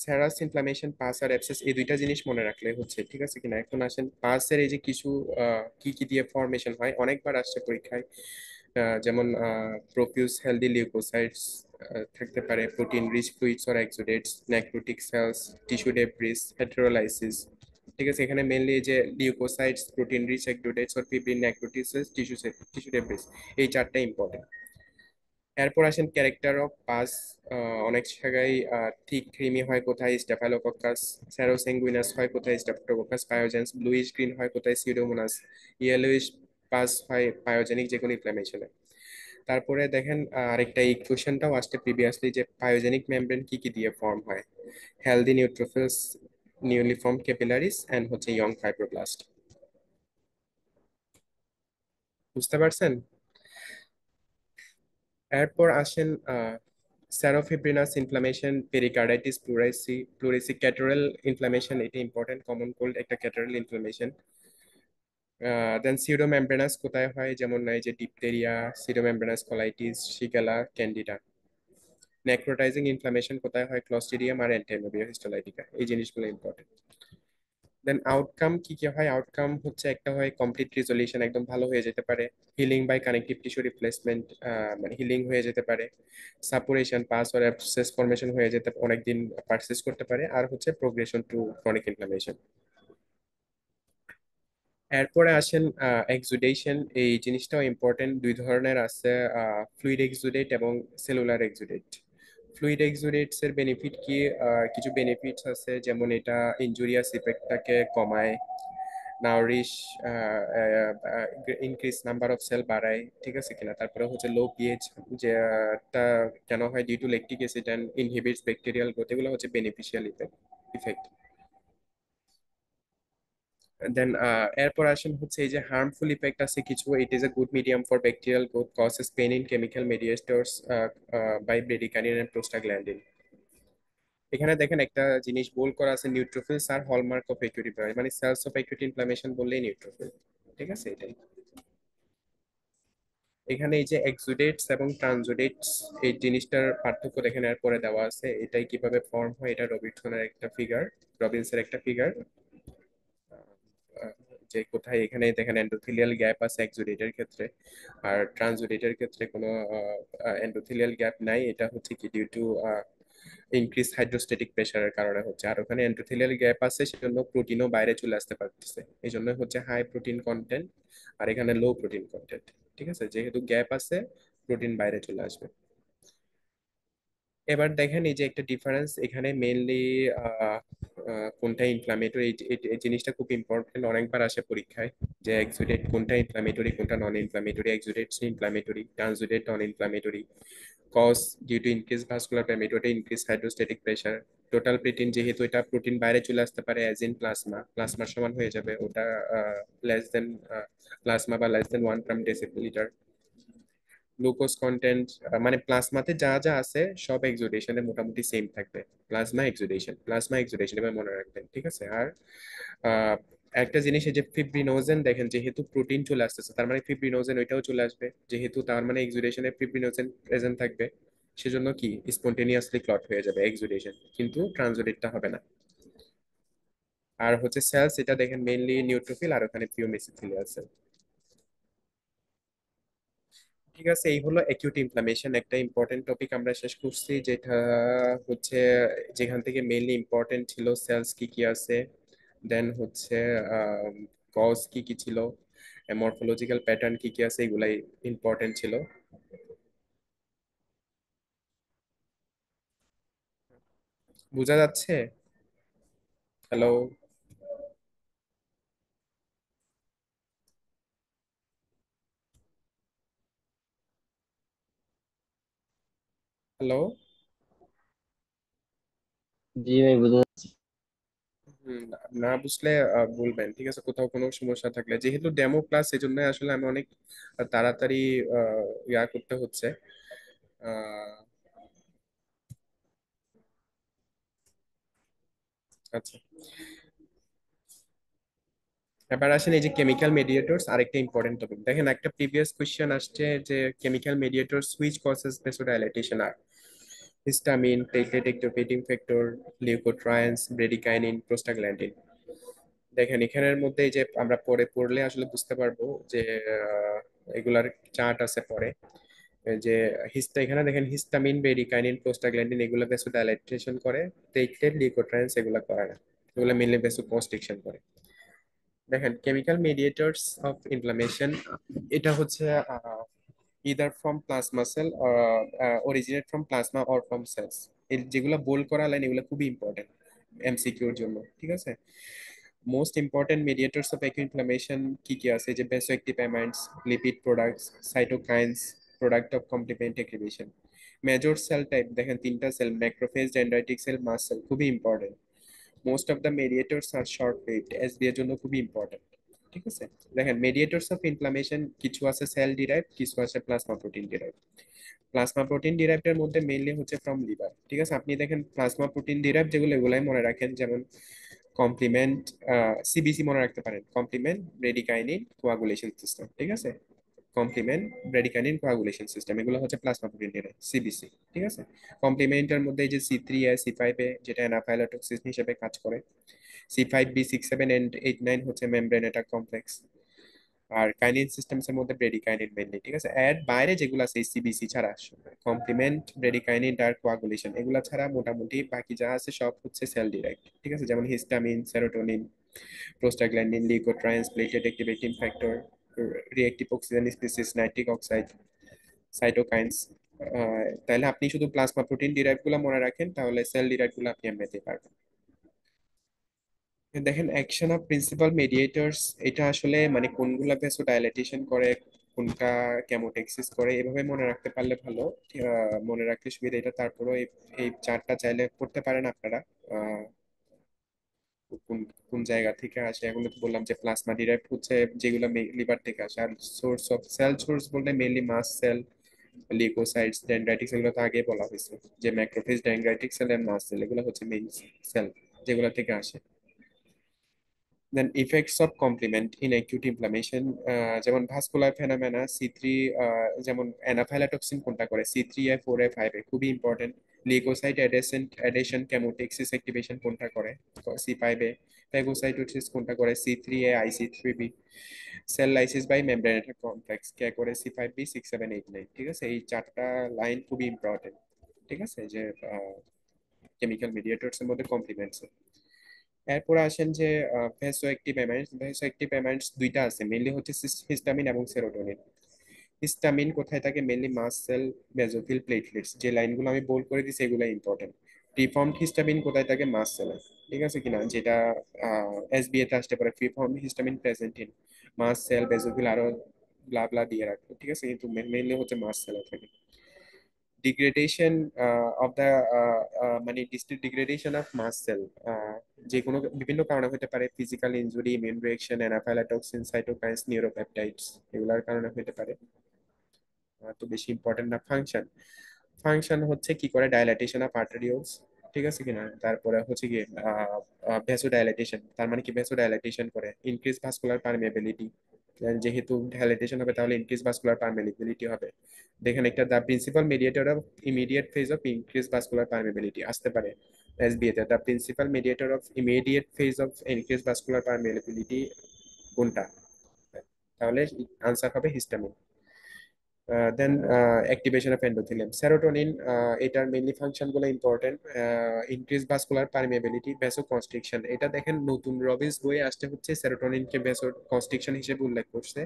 স্যারাস ইনফ্লামেশন, পাস আর অ্যাবসেস, এই দুইটা জিনিস মনে রাখলে হচ্ছে, ঠিক আছে কিনা। এখন আসেন পাসের এই যে কিছু কি কি দিয়ে ফর্মেশন হয়, অনেকবার আসছে পরীক্ষায়। যেমন প্রফিউজ হেলদি লিউকোসাইটস থাকতে পারে, protein rich fluids or exudates, necrotic cells, tissue debris, heterolysis, ঠিক আছে। এখানে মেনলি যে leukocytes, protein rich exudates or fibrin, necroses, tissue debris, এই চারটা ইম্পর্টেন্ট। এরপর আসেন ক্যারেক্টার অফ পাস। অনেক জায়গায় থিক ক্রিমি হয় কোথায়, স্টেফাইলোকক্কাস, স্যারোসেঙ্গুইনাস হয় কোথায়, স্টেফটোকক্কাস পায়োজেন্স, ব্লুইশ গ্রিন হয় কোথায়, সিউডোমোনাস, ইয়েলোইশ পাস হয় পায়োজেনিক যে কোনো ইনফ্লামেশনে। তারপরে দেখেন আরেকটা এই কোশ্চেনটাও আসছে প্রিভিয়াসলি, যে পায়োজেনিক মেমব্রেন কি কি দিয়ে ফর্ম হয়। Healthy neutrophils, newly form capillaries and হচ্ছে ইয়ং ফাইব্রোব্লাস্ট। বুঝতে পারছেন? এরপর আসেন serofibrinous inflammation, pericarditis pleurisy catarrhal inflammation, এটা ইম্পর্টেন্ট, কমন কোল্ড একটা ক্যাটারাল ইনফ্লামেশন। দেন সিউডোমেমব্রেনাস কোথায় হয়, যেমন এই যে diphtheria, pseudomembranous colitis, shigella, candida. Necrotizing inflammation কোথায় হয়, ক্লস্ট্রিডিয়াম আর এন্টেনোবিয়া হিস্টোলাইটিকা, এই জিনিসগুলো ইম্পর্টেন্ট। দেন আউটকাম কি কি হয়, আউটকাম হচ্ছে একটা হয় কমপ্লিট রিজলিউশন, একদম ভালো হয়ে যেতে পারে। Healing by connective tissue replacement, মানে হিলিং হয়ে যেতে পারে। Suppuration, pus or abscess formation হয়ে যেতে অনেকদিন পারসিস্ট করতে পারে। আর হচ্ছে প্রোগ্রেশন টু ক্রনিক ইনফ্লামেশন। এরপরে আসেন এক্সুডেশন, এই জিনিসটাও ইম্পর্টেন্ট। দুই ধরনের আছে, ফ্লুইড এক্সুডেট এবং সেলুলার এক্সুডেট। ফ্লুইড এক্সুডেটস এর বেনিফিট কি, কিছু বেনিফিটস আছে, যেমন এটা ইনজুরিয়াস ইফেক্টটাকে কমায়, নাউরিশ, ইনক্রিজ নাম্বার অফ সেল বাড়ায়, ঠিক আছে কিনা। তারপরে হচ্ছে লো পিএইচ, যেটা কেন হয়, due to lactic acid and inhibits bacterial growth, এগুলো হচ্ছে বেনিফিশিয়াল ইফেক্ট। দেন এরপর আসেন হচ্ছে এই যে হার্মফুল ইফেক্ট আছে কিছু, it is a good medium for bacterial growth, causes pain in chemical mediators by bradykinin and prostaglandin. এখানে দেখেন একটা জিনিস ভুল করা আছে, neutrophils are hallmark of acute inflammation, মানে সেলস অফ অ্যাকিউট ইনফ্লামেশন বললেই নিউট্রোফিল, ঠিক আছে, এটাই। এখানে এই যে এক্সুডেটস এবং ট্রানজুডেটস, এই জিনিসটার পার্থক্য দেখেন এরপরে দেওয়া আছে, এটাই কিভাবে ফর্ম হয়, এটা রবিনসনের একটা ফিগার, রবিনসের একটা ফিগার, যে কোথায় এখানে দেখেন এন্ডোথেলিয়াল গ্যাপ আছে এক্সুডেটের ক্ষেত্রে, আর ট্রানজুডেটের ক্ষেত্রে কোনো এন্ডোথেলিয়াল গ্যাপ নাই। এটা হচ্ছে কি ডিউ টু ইনক্রিজ হাইড্রোস্ট্যাটিক প্রেসারের কারণে হচ্ছে। আর ওখানে এন্ডোথেলিয়াল গ্যাপ আছে, সেজন্য প্রোটিনও বাইরে চলে আসতে পারতেছে, এই জন্য হচ্ছে হাই প্রোটিন কন্টেন্ট, আর এখানে লো প্রোটিন কন্টেন্ট, ঠিক আছে। যেহেতু গ্যাপ আছে, প্রোটিন বাইরে চলে আসবে। এবার দেখেন এই যে একটা ডিফারেন্স এখানে মেইনলি কোনটা ইনফ্লামেটরি, এই জিনিসটা খুব ইম্পর্টেন্ট, অনেকবার আসে পরীক্ষায়, যে এক্সুডেট কোনটা ইনফ্লামেটরি কোনটা non inflammatory, exudates inflammatory, transudate non inflammatory, cause due to increase vascular permeability, increase hydrostatic pressure, total protein, যেহেতু এটা প্রোটিন বাইরে চলে আসতে পারে অ্যাজ ইন প্লাজমা, প্লাজমার সমান হয়ে যাবে ওটা, লেস দেন প্লাজমা বা লেস দেন 1 গ্রাম/ডেসিলিটার। গ্লুকোজ কন্টেন্ট, মানে প্লাজমাতে যা যা আছে সব এক্সুডেশনে মোটামুটি সেম থাকবে। প্লাজমা এক্সুডেশন এবার মনে রাখবেন, ঠিক আছে। আর আহ, একটা জিনিস, এই যে ফিব্রিনোজেন দেখেন, যেহেতু প্রোটিন চলে আসতেছে, তার মানে ফিব্রিনোজেন ওইটাও চলে আসবে, যেহেতু তার মানে এক্সুডেশনে ফিব্রিনোজেন প্রেজেন্ট থাকবে, সেজন্য কি স্পন্টেনিয়াসলি ক্লট হয়ে যাবে এক্সুডেশন, কিন্তু ট্রানজুডেটটা হবে না। আর হচ্ছে সেলস, এটা দেখেন মেইনলি নিউট্রোফিল, আর ওখানে পিও মেসোথেলিয়াল সেল। ঠিক আছে, এই হলো অ্যাকিউট ইনফ্লামেশন, একটা ইম্পর্টেন্ট টপিক আমরা শেষ করছি, যেটা হচ্ছে যেখান থেকে মেইনলি ইম্পর্টেন্ট ছিল সেলস কি কি আছে, দেন হচ্ছে কজ কি কি ছিল, মরফোলজিক্যাল প্যাটার্ন কি কি আছে, এগুলাই ইম্পর্টেন্ট ছিল। বোঝা যাচ্ছে? হ্যালো? হ্যালো? জি ভাই, বুঝতে পারছি। না বুঝলে বলবেন, ঠিক আছে, কোথাও কোনো সমস্যা থাকলে, যেহেতু ডেমো ক্লাস এই জন্য আসলে আমি অনেক তাড়াতাড়ি ইয়া করতে হচ্ছে। আহ, আচ্ছা, এবার আসেন এই যে কেমিক্যাল মেডিয়েটরস, আরেকটা ইম্পর্টেন্ট টপিক। দেখেন একটা প্রিভিয়াস কোশ্চেন আসছে যে chemical mediators which causes vasodilatation are histamine, platelet activating factor, leukotrienes, bradykinin, prostaglandin. দেখেন এখানের মধ্যে এই যে আমরা পরে পড়লে আসলে বুঝতে পারবো যে আহ, এগুলার চার্ট আছে পরে, এই যে এখানে দেখেন হিস্টামিন, ব্রেডিকাইনিন, প্রোস্টাগ্ল্যান্ডিন, এগুলো ভেসোডাইলেটেশন করে, প্লেটলেট, লিউকোট্রায়েন্স এগুলো করে না, এগুলো মেনলি ভেসোকনস্ট্রিকশন করে। দেখেন কেমিক্যাল মেডিয়েটরস অফ ইনফ্লামেশন, এটা হচ্ছে either from plasma cell, originate from plasma or from cells. এর যেগুলো বোল্ড করা লাইন, এগুলো খুবই ইম্পর্টেন্ট এমসিকিউর জন্য, ঠিক আছে। Most important mediators of acute inflammation কি কি আছে, যে vasoactive amines, lipid products, cytokines, product of complement activation. Major cell type দেখেন তিনটা cell, macrophage, dendritic cell, mast cell, খুবই important. Most of the mediators are short lived, এসবি এর জন্য খুবই ইম্পর্টেন্ট। ঠিক আছে, দেখেন মেডিয়েটরস অফ ইনফ্লামেশন কিছু আছে সেল ডিরাইভ, কিছু আছে plasma protein derive. Plasma protein ডিরাইভের মধ্যে মেইনলি হচ্ছে ফ্রম লিভার। ঠিক আছে, আপনি দেখেন প্লাজমা প্রোটিন ডিরাইভ যেগুলো এগুলাই মনে রাখেন, যেমন কমপ্লিমেন্ট, সিবিসি মনে রাখতে পারেন, কমপ্লিমেন্ট ব্রেডিকাইনিন কোয়াগুলেশন সিস্টেম। ঠিক আছে, কমপ্লিমেন্ট ব্রেডিকাইনিন কোয়াগুলেশন সিস্টেম, এগুলো হচ্ছে প্লাজমা প্রোটিন ডিরাইভ, সিবিসি। ঠিক আছে, কমপ্লিমেন্টের মধ্যে এই যে C3A C5A যেটা অ্যানাফাইলাটক্সিন হিসেবে কাজ করে, C5B6 7 and 8 9 হচ্ছে মেমব্রেন অ্যাটাক কমপ্লেক্স। আর কাইনিন সিস্টেমস এর মধ্যে ব্রেডিকাইনিন মেইনলি। ঠিক আছে, এর বাইরে যেগুলো আছে সিবিসি ছাড়া, কমপ্লিমেন্ট ব্রেডিকাইনিন ডার্ক কোয়াগুলেশন এগুলা ছাড়া মোটামুটি বাকি যা আছে সব হচ্ছে সেল ডিরাইভড। ঠিক আছে, যেমন histamine, serotonin, prostaglandin, leukotrienes, platelet activating factor, reactive oxygen species, nitric oxide, cytokines. তাহলে আপনি শুধু প্লাজমা প্রোটিন ডিরাইভ গুলো মনে রাখেন, তাহলে সেল ডিরাইভ গুলো আপনি এমনিতে পারবেন। দেখেন অ্যাকশন অফ প্রিন্সিপাল মেডিয়েটরস, এটা আসলে মানে কোনগুলা ভেসোডাইলেটেশন করে, কোনটা কেমোটেক্সিস করে, এভাবে মনে রাখতে পারলে ভালো। মনে রাখতে সুবিধা এটা। তারপরেও এই এই চারটা চাইলে পড়তে পারেন আপনারা। আহ, কোন কোন জায়গা থেকে আসে এগুলো তো বললাম, যে প্লাজমা ডিরাইভড হচ্ছে যেগুলো লিভার থেকে আসে। আর সোর্স অফ সেল সোর্স বলতে mainly mast cell, leukocytes, dendritics, এগুলো তো আগে বলা হয়েছে, যে macrophage, dendritic cell and mast cell এগুলো হচ্ছে মেইন সেল যেগুলো থেকে আসে। Then effects of complement in acute inflammation, যেমন ভাস্কুলার ফেনোমেনা, C3, যেমন অ্যানাফাইলাটক্সিন কোনটা করে, C3A 4A 5A, খুবই important. Leukocyte adhesion chemotaxis activation কোনটা করে, C5A। ফ্যাগোসাইটোসিস কোনটা করে, C3A IC3B। Cell lysis by membrane complex কে করে, C5B6 7 8 9। ঠিক আছে, এই চারটা লাইন খুবই ইম্পর্টেন্ট। ঠিক আছে, যে কেমিক্যাল মিডিয়েটরস এর মধ্যে কমপ্লিমেন্টস। এরপর আসেন যে ভেসো অ্যাক্টিভ অ্যামাইন্স। ভেসো অ্যাক্টিভ অ্যামাইন্স দুইটা আছে, মেইনলি হচ্ছে হিস্টামিন এবং সেরোটোনিন। হিস্টামিন কোথায় থাকে, mainly must cell, basophil, platelets, যে লাইনগুলো আমি বোল্ড করে দিছি এগুলো ইম্পর্টেন্ট। প্রিফর্মড হিস্টামিন কোথায় থাকে, মাস্ট সেলে। ঠিক আছে কিনা, যেটা এসবিএ তে আসতে পারে, preformed histamine present in mast cell, basophil, আরো ব্লা ব্লা দিয়ে রাখবে। ঠিক আছে, কিন্তু মেইনলি হচ্ছে মাস্ট সেলে থাকে। ডিগ্রেডেশন অফ দ্য, মানে ডিগ্রেডেশন অফ মাস সেল, যে কোনো বিভিন্ন কারণে হতে পারে, physical injury, immune reaction, anaphylatoxin, cytokines, neuropeptides, এগুলোর কারণে হতে পারে। তো বেশি ইম্পর্টেন্ট না। ফাংশন, ফাংশন হচ্ছে কি করে, ডাইলাটেশন অফ আর্টেরিওলস। ঠিক আছে কিনা, তারপরে হচ্ছে কি ভেসো ডাইলাটেশন, তার মানে কি ভেসো ডাইলাটেশন করে, ইনক্রিজ ভাস্কুলার পারমিয়াবিলিটি, যেহেতু ডাইলাটেশন হবে তাহলে ইনক্রিজ ভাস্কুলার পারমিয়াবিলিটি হবে। দেখেন একটা the principal mediator of immediate phase of increase vascular permeability আসতে পারে এসবিএ তে, the principal mediator of immediate phase of increase vascular permeability কোনটা, তাহলে আনসার হবে histamine. Then activation of endothelium, serotonin, এটার মেইনলি ফাংশন গুলো important. Increase vascular permeability, vasoconstriction, এটা দেখেন নতুন রবিন্স বইয়ে আসতে হচ্ছে সেরোটোনিনকে ভ্যাসো কনস্ট্রিকশন হিসেবে উল্লেখ করছে।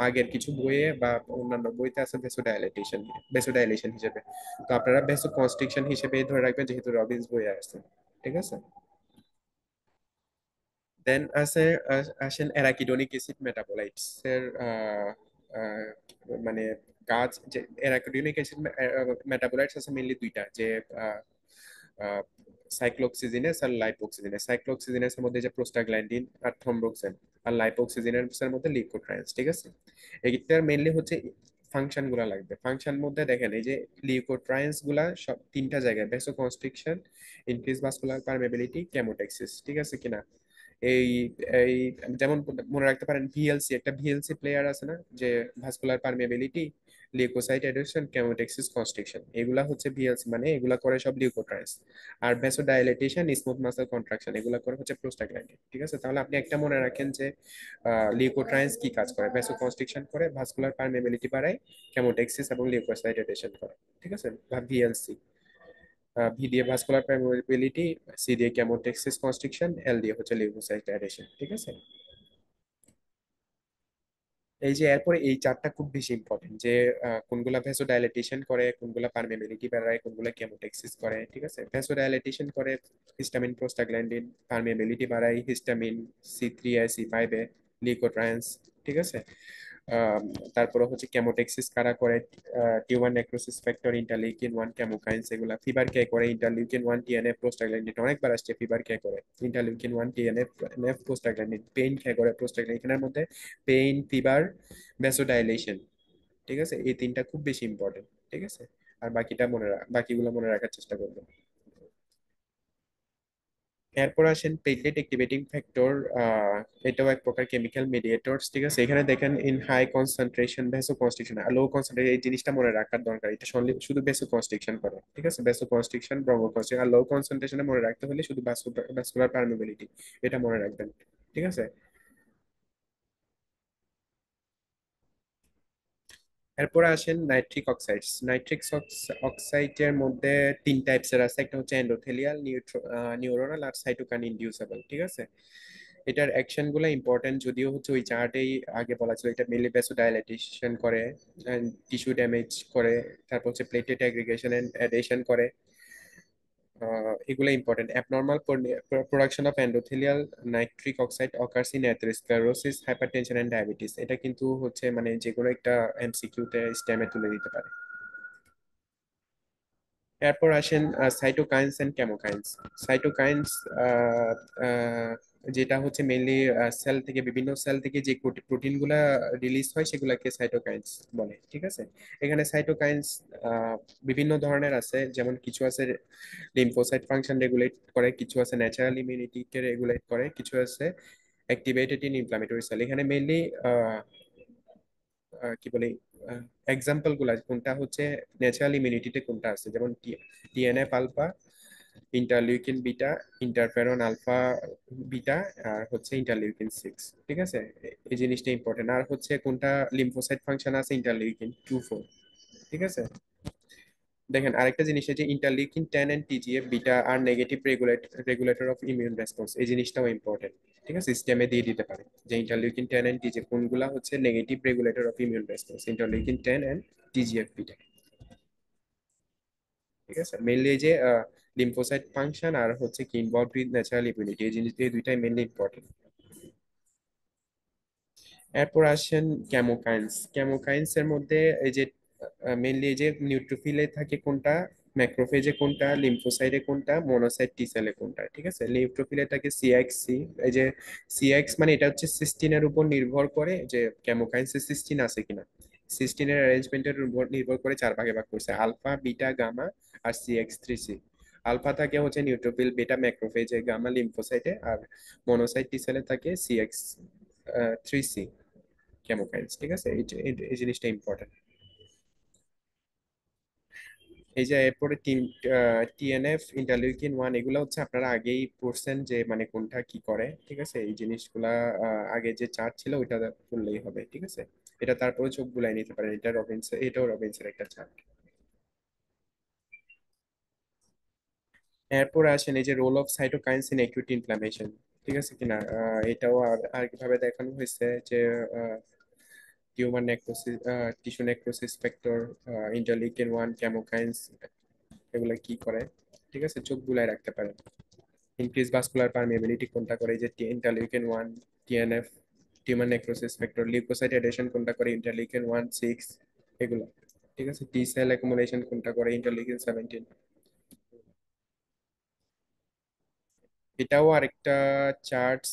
আগের কিছু বইয়ে বা অন্যান্য বইতে আছে ভ্যাসো ডাইলেটেশন, ভ্যাসো ডাইলেশন হিসেবে। তো আপনারা ভ্যাসো কনস্ট্রিকশন হিসেবে ধরে রাখবেন যেহেতু রবিন্স বইয়ে আসছে। ঠিক আছে, দেন আছে আসেন অ্যারাকিডোনিক অ্যাসিড মেটাবোলাইটস এর, আহ, মানে কাজ, যে অ্যারাকিডোনিক অ্যাসিড মেটাবোলাইটস আছে মেইনলি দুইটা, যে সাইক্লোক্সিজিনেস আর লাইপোক্সিজিনেস। সাইক্লোক্সিজিনেস এর মধ্যে যে প্রোস্টাগ্ল্যান্ডিন আর থ্রম্বোক্সিন, আর লাইপোক্সিজিনেস এর মধ্যে লিউকোট্রাইন্স। ঠিক আছে, এইটার মেইনলি হচ্ছে ফাংশন গুলা লাগবে। ফাংশন মধ্যে দেখেন এই যে লিউকোট্রাইন্স গুলা সব তিনটা জায়গায়, ভেসো কনস্ট্রিকশন, ইনক্রিজ ভাস্কুলার পারমিয়াবিলিটি, কেমোটেক্সিস। ঠিক আছে কিনা, এই এই যেমন মনে রাখতে পারেন ভিএলসি, একটা ভিএলসি প্লেয়ার আছে না, যে vascular permeability, leukocyte adhesion, chemotaxis, constriction, এগুলা হচ্ছে ভিএলসি, মানে এগুলা করে সব লিউকোট্রাইন্স। আর ভ্যাসোডাইলেটেশন, স্মুথ মাসল কন্ট্রাকশন, এগুলা করে হচ্ছে প্রোস্টাগ্ল্যান্ডিন। ঠিক আছে, তাহলে আপনি একটা মনে রাখেন যে লিউকোট্রাইন্স কি কাজ করে, ভ্যাসো কনস্ট্রিকশন করে, ভাস্কুলার পারমিয়াবিলিটি বাড়ায়, কেমোটেক্সিস এবং লিউকোসাইট অ্যাডহেশন করে। ঠিক আছে, বা ভিএলসি। ভি দিয়ে ভাস্কুলার পারমিয়াবিলিটি, সি দিয়ে কেমোটেক্সিস কনস্ট্রিকশন, এল দিয়ে হচ্ছে লিউকোসাইট অ্যাডহেশন। ঠিক আছে, এই যে এরপরে এই চারটা খুব বেশি ইম্পর্টেন্ট, যে কোনগুলা ভ্যাসোডাইলেটেশন করে, কোনগুলা পারমিয়াবিলিটি বাড়ায়, কোনগুলা কেমোটেক্সিস করে। ঠিক আছে, ভ্যাসোডাইলেটেশন করে হিস্টামিন, প্রোস্টাগ্ল্যান্ডিন, পারমিয়াবিলিটি বাড়ায় হিস্টামিন, C3A C5A, লিউকোট্রাইন্স। ঠিক আছে, আম, তারপরে হচ্ছে কেমোটেক্সিস কারা করে, tumour necrosis factor, interleukin 1, chemokines, এগুলা ফিভার কে করে, ইন্টারলিউকিন 1, টিএনএফ, প্রোস্টাগ্ল্যান্ডিন, অনেকবার আসছে ফিভার কে করে, interleukin 1, TNF, NF, prostaglandin, pain কে করে, প্রোস্টাগ্ল্যান্ডিন, এখানের মধ্যে পেইন, ফিভার, ভ্যাসোডাইলেশন, ঠিক আছে, এই তিনটা খুব বেশি ইম্পর্টেন্ট, ঠিক আছে। আর বাকিগুলো মনে রাখার চেষ্টা করবেন। এরপর আসেন প্লেটলেট অ্যাক্টিভেটিং ফ্যাক্টর, এটাও এক প্রকার কেমিক্যাল মিডিয়েটরস, ঠিক আছে। এখানে দেখেন in high concentration vasoconstriction আর লো কনসেন্ট্রেশন, এই জিনিসটা মনে রাখার দরকার, এটা শুধু ভ্যাসো কনস্ট্রিকশন করে, ঠিক আছে, ভ্যাসো কনস্ট্রিকশন, ব্রঙ্কো কনস্ট্রিকশন। আর লো কনসেন্ট্রেশনে মনে রাখতে হলে শুধু ভাস্কুলার পারমিবিলিটি, এটা মনে রাখবেন, ঠিক আছে। এরপরে আসেন নাইট্রিক অক্সাইডস। অক্সাইডের মধ্যে তিন টাইপসের আছে, একটা হচ্ছে এন্ডোথেলিয়াল, নিউরোনাল আর সাইটোকাইন ইনডিউসেবল, ঠিক আছে। এটার অ্যাকশন গুলো ইম্পর্টেন্ট, যদিও হচ্ছে ওই চার্টেই আগে বলা ছিল, এটা মেনলি ভ্যাসোডাইলেটেশন করে, টিস্যু ড্যামেজ করে, তারপর হচ্ছে প্লেটেট অ্যাগ্রিগেশন এন্ড অ্যাডেশন করে, এগুলো important. Abnormal production of endothelial nitric oxide occurs in atherosclerosis, hypertension and diabetes, এটা কিন্তু হচ্ছে মানে যে কোনো একটা এমসিকিউ তে স্ট্যামে তুলে দিতে পারে। এরপর আসেন সাইটোকাইন্স এন্ড কেমোকাইন্স। সাইটোকাইন্স যেটা হচ্ছে মেইনলি বিভিন্ন সেল থেকে যে প্রোটিন গুলা রিলিজ হয় সেগুলাকে সাইটোকাইন্স বলে, ঠিক আছে। এখানে সাইটোকাইন্স বিভিন্ন ধরনের আছে, যেমন কিছু আছে লিম্ফোসাইট ফাংশন রেগুলেট করে, কিছু আছে ন্যাচারাল ইমিউনিটিকে রেগুলেট করে, কিছু আছে অ্যাক্টিভেটেড ইন ইনফ্লামেটরি সেল। এখানে মেইনলি কি বলে এক্সাম্পল গুলা কোনটা হচ্ছে ন্যাচারাল ইমিউনিটিতে কোনটা আছে, যেমন TNF alpha, interleukin beta, interferon alpha beta, আর হচ্ছে ইন্টারলিউকিন 6, ঠিক আছে। এই জিনিসটা ইম্পর্টেন্ট। আর হচ্ছে কোনটা লিম্ফোসাইট ফাংশন আছে, ইন্টারলিউকিন 2, 4, ঠিক আছে। দেখেন আরেকটা জিনিস হচ্ছে ইন্টারলিউকিন 10 এন্ড টিজিএফ বিটা আর negative regulator of immune response, এই জিনিসটাও ইম্পর্টেন্ট, ঠিক আছে। সিস্টেমে দিয়ে দিতে পারে যে ইন্টারলিউকিন 10 এন্ড টিজিএফ কোনগুলা হচ্ছে negative regulator of immune response, interleukin 10 and TGF beta, ঠিক আছে। মেইনলি এই যে লিম্ফোসাইট ফাংশন আর হচ্ছে কি ইনভলভড উইথ ন্যাচারাল ইমিউনিটি, এই জিনিস এই দুইটাই মেইনলি ইম্পর্টেন্ট। এরপর আসেন কেমোকাইন্স। কেমোকাইন্স এর মধ্যে এই যে মেইনলি এই যে নিউট্রোফিলে থাকে কোনটা, ম্যাক্রোফেজে কোনটা, লিম্ফোসাইটে কোনটা, মোনোসাইট টি সেলে কোনটা, ঠিক আছে। নিউট্রোফিলে থাকে সিএক্সি, এই যে সিএক্স মানে এটা হচ্ছে সিস্টিনের উপর নির্ভর করে যে কেমোকাইন্সে সিস্টিন আছে কিনা, সিস্টিনের অ্যারেঞ্জমেন্টের উপর নির্ভর করে চার ভাগে ভাগ করছে, আলফা, বিটা, গামা আর সিএক্স 3সি। আলফা থাকে হচ্ছে নিউট্রোফিল, বিটা ম্যাক্রোফেজে, গামা লিম্ফোসাইটে, আর মোনোসাইট টি সেলে থাকে সিএক্স 3সি কেমোকাইলস, ঠিক আছে। এই জিনিসটা ইম্পর্টেন্ট। এই যে এরপরে টিএনএফ, ইন্টারলিউকিন 1, এগুলো হচ্ছে আপনারা আগেই পড়ছেন যে মানে কোনটা কি করে, ঠিক আছে। এই জিনিসগুলা আগে যে চার্ট ছিল ওইটা করলেই হবে, ঠিক আছে। এটা তারপরে চোখ বুলাই নিতে পারেন, এটাও রবিনসের একটা চার্ট। এরপর আসেন এই যে role of cytokines in acute inflammation, ঠিক আছে কিনা। এটাও আর কিভাবে দেখানো হয়েছে যে tumour necrosis, tissue necrosis factor, interleukin 1, chemokines, এগুলা কি করে, ঠিক আছে, চোখ বুলায় রাখতে পারেন। ইনক্রিজ ভাস্কুলার পারমিয়াবিলিটি কোনটা করে, এই যে interleukin 1, TNF, tumour necrosis factor, leukocyte adhesion কোনটা করে, ইন্টারলিউকিন 1, 6, এগুলো, ঠিক আছে। টি সেল অ্যাকুমুলেশন কোনটা করে, ইন্টারলিউকিন 17। এটাও আরেকটা চার্টস,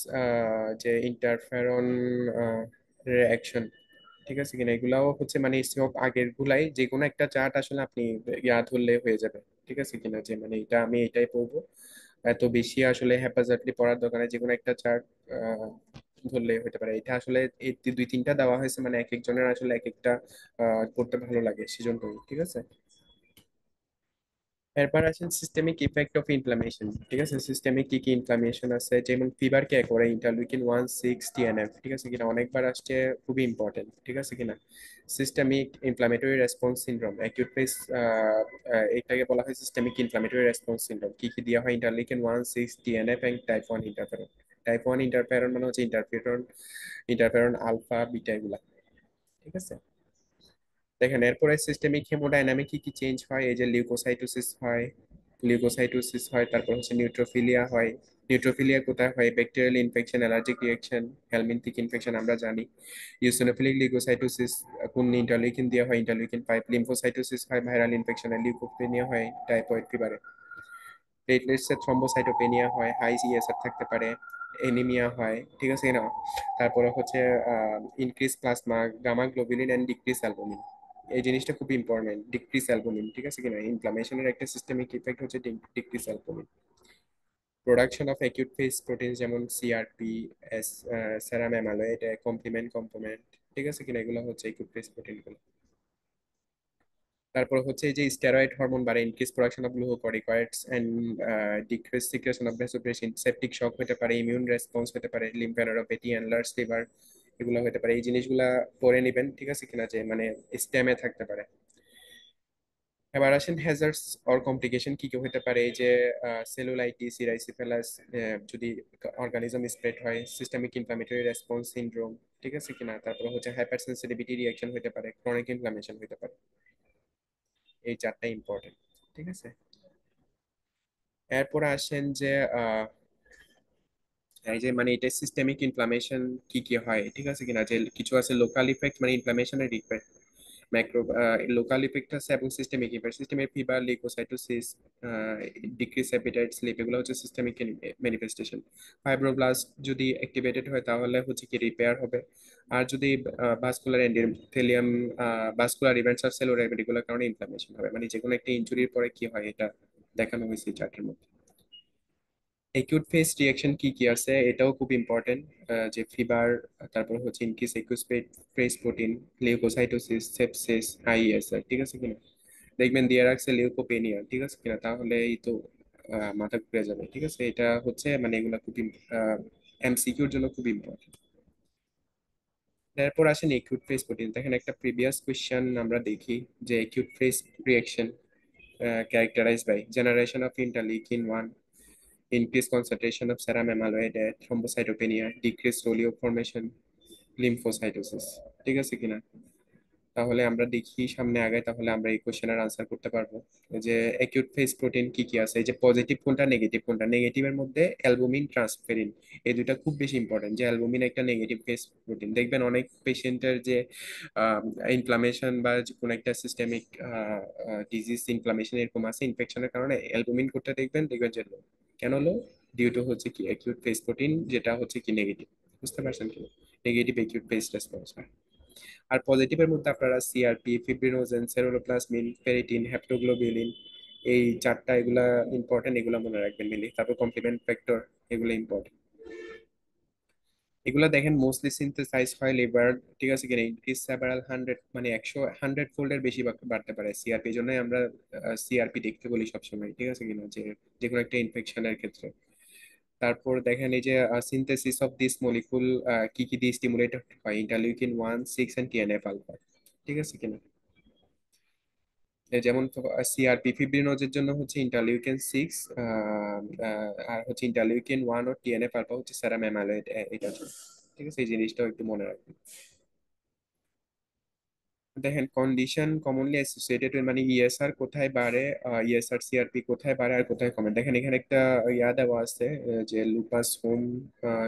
যে ইন্টারফেরন রিঅ্যাকশন, ঠিক আছে কিনা, এগুলাও হচ্ছে মানে সব আগের গুলাই যে কোনো একটা চার্ট আসলে আপনি ধরলে হয়ে যাবে, ঠিক আছে কিনা, যে মানে এটা আমি এটাই পড়বো, এত বেশি আসলে হ্যাপাজার্ডলি পড়ার দোকানে যে কোনো একটা চার্ট ধরলে হতে পারে। এটা আসলে এই দুই তিনটা দেওয়া হয়েছে, মানে এক একজনের আসলে এক একটা পড়তে ভালো লাগে সেজন্য, ঠিক আছে। এরপর আছেন সিস্টেমিক ইফেক্ট অফ ইনফ্লামেশন, ঠিক আছে। সিস্টেমিক কি কি ইনফ্লামেশন আছে, যেমন ফিভার কে করে, ইন্টারলিউকিন 1, 6, টিএনএফ, ঠিক আছে কিনা, অনেকবার আসছে, খুবই ইম্পর্টেন্ট, ঠিক আছে কিনা। Systemic inflammatory response syndrome, acute phase, এটাকে বলা হয় সিস্টেমিক ইনফ্লামেটরি রেসপন্স সিনড্রোম। কি কি দেওয়া হয়, interleukin 1, 6, TNF and type 1 interferon. Type 1 interferon মানে হচ্ছে ইন্টারফেরন আলফা বিটা এগুলা, ঠিক আছে। দেখেন এরপরে সিস্টেমিক হেমোডাইনামিক কি কি চেঞ্জ হয়, এই যে লিউকোসাইটোসিস হয়, তারপর হচ্ছে নিউট্রোফিলিয়া হয়, নিউট্রোফিলিয়া কোথায় হয়? Bacterial infection, allergic reaction, হেলমিনথিক infection আমরা জানি। ইওসিনোফিলিক লিউকোসাইটোসিস কোন ইন্টারলিউকিন দিয়ে হয়? ইন্টারলিউকিন 5। লিম্ফোসাইটোসিস হয় ভাইরাল ইনফেকশনে, লিউকোপেনিয়া হয় টাইফয়েড ফিভারে। প্লেটলেটসের থ্রম্বোসাইটোপেনিয়া হয়, হাই সিএসআর থাকতে পারে, এনিমিয়া হয়, ঠিক আছে না? তারপরে হচ্ছে increase plasma gamma globulin and decrease albumin. এই জিনিসটা খুব ইম্পর্টেন্ট, ডিক্রিজ অ্যালবুমিন, ঠিক আছে কিনা? ইনফ্লামেশনের একটা সিস্টেমিক ইফেক্ট হচ্ছে decrease albumin. Production of acute phase protein যেমন সিআরপি, এস, সেরাম অ্যামালয়েড, কমপ্লিমেন্ট কম্পোনেন্ট, ঠিক আছে কিনা? এগুলো হচ্ছে অ্যাকিউট ফেজ প্রোটিনগুলো। তারপর হচ্ছে এই যে স্টেরয়েড হরমোন বাড়ে, increase production of glucocorticoids and decrease secretion of vasopressin, septic shock হতে পারে, ইমিউন রেসপন্স হতে পারে, লিম্ফোডেনোপ্যাথি, এনলার্জ লিভার, এগুলো হতে পারে। এই জিনিসগুলা পড়ে নেবেন, ঠিক আছে কিনা? যে মানে স্টেমে থাকতে পারে। এবার আসেন হ্যাজার্ডস অর কমপ্লিকেশন কি কি হতে পারে। এই যে সেলুলাইটিস, ইরাইসিফেলাস, যদি অর্গানিজম স্প্রেড হয়, সিস্টেমিক ইনফ্লামেটরি রেসপন্স সিনড্রোম, ঠিক আছে কিনা? তারপর হচ্ছে হাইপার সেন্সিটিভিটি রিঅ্যাকশন হতে পারে, ক্রনিক ইনফ্লামেশন হতে পারে। এই চারটা ইম্পর্টেন্ট, ঠিক আছে। এরপর আসেন যে এই যে মানে এটা সিস্টেমিক ইনফ্লামেশন কি কি হয়, ঠিক আছে কিনা? যে কিছু আছে লোকাল ইফেক্ট, মানে ইনফ্লামেশনের ইফেক্ট, ম্যাক্রো লোকাল ইফেক্ট আছে, এবং systemic effect. Systemic fever, leukocytosis, decrease appetite, sleep, এগুলো হচ্ছে সিস্টেমিক ম্যানিফেস্টেশন। ফাইব্রোব্লাস্ট যদি অ্যাক্টিভেটেড হয় তাহলে হচ্ছে কি রিপেয়ার হবে। আর যদি ভাস্কুলার এন্ডোথেলিয়াম, ভাস্কুলার ইভেন্টস আর সেলুলার ইভেন্ট, এগুলোর কারণে ইনফ্লামেশন হবে। মানে যে কোনো একটা ইনজুরির পরে কি হয় এটা দেখানো হয়েছে এই চার্টের মধ্যে। একিউট ফেজ রিঅ্যাকশন কি কি আছে এটাও খুব ইম্পর্টেন্ট। যে ফিভার, তারপর হচ্ছে increase acute phase protein, leukocytosis, sepsis, ISR, ঠিক আছে কিনা? দেখবেন দিয়ে রাখছে লিউকোপেনিয়া, ঠিক আছে কিনা? তাহলে এই তো মাথা ঘুরে যাবে, ঠিক আছে? এটা হচ্ছে মানে এগুলা খুব এমসিকিউর জন্য খুব ইম্পর্টেন্ট। তারপর আসেন একিউট ফেজ প্রোটিন। দেখেন একটা প্রিভিয়াস কোয়েশ্চেন আমরা দেখি যে acute phase reaction characterized by generation of interleukin-1, increased concentration of serum amyloid, thrombocytopenia, decreased oleo formation, lymphocytosis, ঠিক আছে কিনা? তাহলে আমরা দেখি সামনে আগাই, তাহলে আমরা এই কোশ্চেনের আনসার করতে পারবো। যে অ্যাকিউট ফেজ প্রোটিন কি কি আছে, এই যে পজিটিভ কোনটা, নেগেটিভ কোনটা। নেগেটিভের মধ্যে অ্যালবুমিন, ট্রান্সফেরিন, এই দুইটা খুব বেশি ইম্পর্টেন্ট। যে অ্যালবুমিন একটা নেগেটিভ ফেজ প্রোটিন। দেখবেন অনেক পেশেন্টের যে ইনফ্লামেশন বা যে কোনো একটা সিস্টেমিক ডিজিজ, ইনফ্লামেশন এরকম আছে, ইনফেকশনের কারণে অ্যালবুমিন করতে দেখবেন যে low। কেন লো? ডিউ টু হচ্ছে কি অ্যাকিউট ফেজ প্রোটিন, যেটা হচ্ছে কি নেগেটিভ। বুঝতে পারছেন কি? নেগেটিভ অ্যাকিউট ফেজ রেসপন্স হয়। আর পজিটিভের মধ্যে আপনারা সিআরপি, ফিব্রিনোজেন, সেরোপ্লাজমিন, ফেরিটিন, হেপ্টোগ্লোবিউলিন, এই চারটা, এগুলা ইম্পর্টেন্ট, এগুলা মনে রাখবেন মিলি। তারপর কমপ্লিমেন্ট ফ্যাক্টর, এগুলো ইম্পর্টেন্ট। এগুলা দেখেন মোস্টলি সিনথেসাইজ হয় লিভার, ঠিক আছে কিনা? ইনক্রিজ সেভারাল হান্ড্রেড, মানে 100 ফোল্ডের বেশি বাড়তে পারে সিআরপি। এই জন্যই আমরা সিআরপি দেখতে বলি সবসময়, ঠিক আছে কিনা? যে যে কোনো একটা ইনফেকশনের ক্ষেত্রে। তারপর দেখেন এই যে সিনথেসিস অফ দিস মলিকুল কি কি দিয়ে স্টিমুলেট হয়, ইন্টারলিউকিন 1, 6 এন্ড টিএনএফ আলফা, ঠিক আছে কিনা? যেমন সিআরপি, ফিব্রিনোজের জন্য হচ্ছে ইন্টারলিউকিন 6, আর হচ্ছে ইন্টারলিউকিন 1 ও টিএনএফ আলফা হচ্ছে সেরাম অ্যামাইলয়েড, এটার জন্য, ঠিক আছে? এই জিনিসটাও একটু মনে রাখবেন। দেখেন কন্ডিশন কমনলি অ্যাসোসিয়েটেড, মানে ইএসআর কোথায় বাড়ে, ইএসআর সিআরপি কোথায় বাড়ে আর কোথায় কমে। দেখেন এখানে একটা ইয়া দেওয়া আছে, যে লুপাস হোম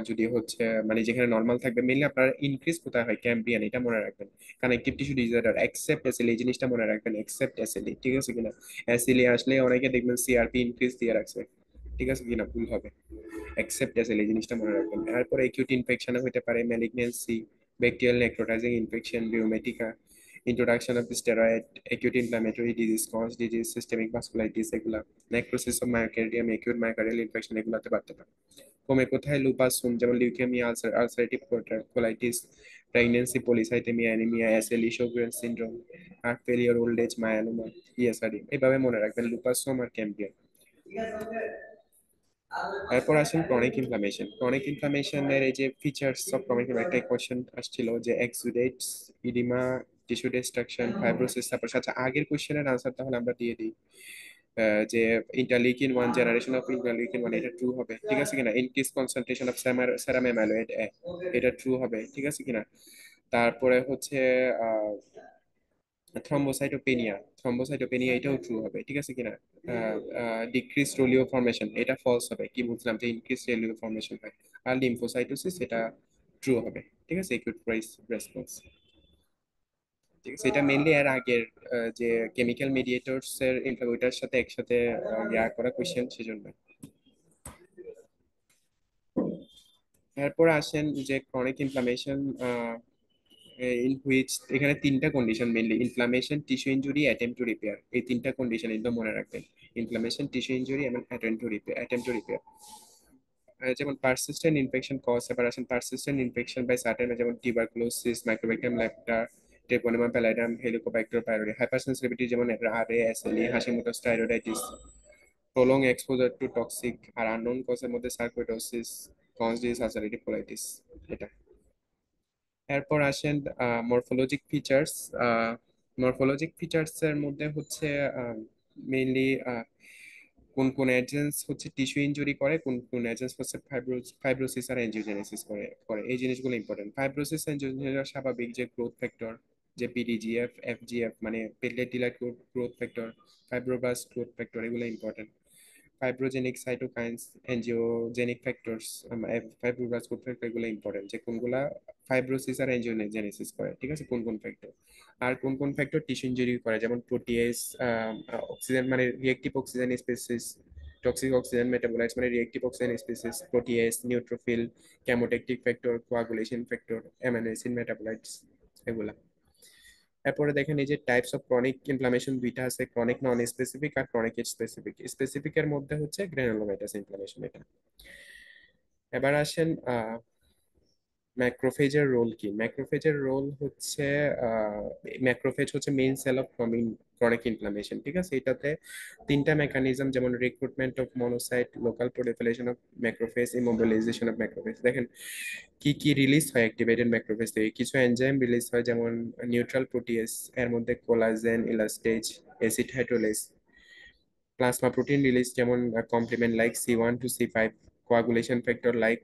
যদি হচ্ছে মানে যেখানে নর্মাল থাকবে, মেনলি আপনার ইনক্রিজ কোথায় হয়, ক্যাম্পিয়ান, এটা মনে রাখবেন। Connective tissue disorder, except SLE, এই জিনিসটা মনে রাখবেন, এক্সেপ্ট এসএলই, ঠিক আছে কিনা? এসএলই আসলে অনেকে দেখবেন সিআরপি ইনক্রিজ দিয়ে রাখছে, ঠিক আছে কিনা? ভুল হবে, এক্সেপ্ট এসএলই, এই জিনিসটা মনে রাখবেন। এরপর একিউট ইনফেকশন হতে পারে malignancy, bacterial necrotizing infection, rheumatica, introduction of steroid, acute inflammatory disease, cause disease, systemic vasculitis, এগুলা, necrosis of myocardium, acute myocardial infection, এগুলাতে বাড়তে পারে। কমে কোথায়? লুপাস হোম, যেমন leukaemia, ulcerative colitis, pregnancy, polycythaemia, anaemia, SLE, Sjogren syndrome, heart failure, old age, myeloma, ESRD. এইভাবে মনে রাখবেন লুপাস হোম আর ক্যাম্পিয়ান। এরপর আসেন ক্রনিক ইনফ্লামেশন। ক্রনিক ইনফ্লামেশনের এই যে ফিচার্স অফ ক্রনিক, একটা কোশ্চেন আসছিল যে এক্সুডেটস, ইডিমা, টিস্যু ডিস্ট্রাকশন, ফাইব্রোসিস। তারপর আচ্ছা, আগের কোশ্চেনের আনসার তাহলে আমরা দিয়ে দিই। যে ইন্টারলিউকিন 1, জেনারেশন অফ ইন্টারলিউকিন 1, এটা ট্রু হবে, ঠিক আছে কিনা? Increase concentration of serum amyloid, এটা ট্রু হবে, ঠিক আছে কিনা? তারপরে হচ্ছে থ্রম্বোসাইটোপেনিয়া এটাও ট্রু হবে, ঠিক আছে কিনা? ডিক্রিজ রেলিও ফর্মেশন এটা ফলস হবে, কি বলছিলাম যে ইনক্রিজ রেলিও ফর্মেশন হয়। আর লিম্ফোসাইটোসিস এটা ট্রু হবে, ঠিক আছে, একিউট প্রাইস রেসপন্স। ঠিক আছে, এটা মেইনলি এর আগের যে কেমিক্যাল মিডিয়েটরস এর ওইটার সাথে একসাথে করা কোশ্চেন, সেজন্য। এরপর আসেন যে ক্রনিক ইনফ্লামেশন, ইন হুইচ এখানে তিনটা condition mainly: inflammation, tissue injury, attempt to repair. এই তিনটা কন্ডিশন একদম মনে রাখবেন: ইনফ্লামেশন, টিস্যু ইনজুরি এবং অ্যাটেম্প টু রিপেয়ার। যেমন পারসিস্টেন্ট ইনফেকশন কজ, এবার আসেন পারসিস্টেন্ট ইনফেকশন বাই সার্টেন, যেমন tuberculosis, mycobacterium leprae, treponema pallidum, helicobacter pylori. Hypersensitivity যেমন RA, SLE, Hashimoto's thyroiditis. Prolong exposure to toxic আর আননোন কজের মধ্যে সার্কোইডোসিস, কনজিস, আলসারেটিভ কোলাইটিস। এটা। এরপর আসেন মরফোলজিক ফিচার্স। মরফোলজিক ফিচার্স এর মধ্যে হচ্ছে মেইনলি কোন কোন এজেন্টস হচ্ছে টিস্যু ইনজুরি করে, কোন কোন এজেন্টস হচ্ছে ফাইব্রোসিস আর এনজিওজেনেসিস করে করে এই জিনিসগুলো ইম্পর্টেন্ট। ফাইব্রোসিস এনজিওজেনেসিস স্বাভাবিক যে গ্রোথ ফ্যাক্টর, যে পিডিজিএফ, এফজিএফ মানে platelet derived growth factor, fibroblast growth factor, এগুলো important. Fibrogenic cytokines, angiogenic factors, fibroblast growth factor, এগুলো ইম্পর্টেন্ট যে কোনগুলা ফাইব্রোসিস আর এনজিওজেনেসিস করে, ঠিক আছে, কোন কোন ফ্যাক্টর। আর কোন কোন ফ্যাক্টর টিস্যু ইনজুরি করে, যেমন প্রোটিয়েজ, অক্সিজেন মানে reactive oxygen species, toxic oxygen metabolites মানে reactive oxygen species, protease, neutrophil, chemotactic factor, coagulation factor, amino acid metabolites, এগুলা। এরপরে দেখেন এই যে টাইপস অফ ক্রনিক ইনফ্লামেশন দুইটা আছে: ক্রনিক নন স্পেসিফিক আর ক্রনিক স্পেসিফিক। স্পেসিফিকের মধ্যে হচ্ছে গ্রানুলোমাটাস ইনফ্লামেশন এটা। এবার আসেন ম্যাক্রোফেজের রোল কি। ম্যাক্রোফেজের রোল হচ্ছে ম্যাক্রোফেজ হচ্ছে main cell of chronic inflammation, ঠিক আছে। এটাতে তিনটা মেকানিজম, যেমন recruitment of monocyte, local proliferation of macrophage, immobilisation of macrophage. দেখেন কি কি রিলিজ হয় অ্যাক্টিভেটেড ম্যাক্রোফেজ থেকে। কিছু এনজাইম রিলিজ হয়, যেমন নিউট্রাল প্রোটিয়েজ, এর মধ্যে collagen, elastase, acid hydrolase. Plasma protein release, যেমন complement like C1 to C5, coagulation factor like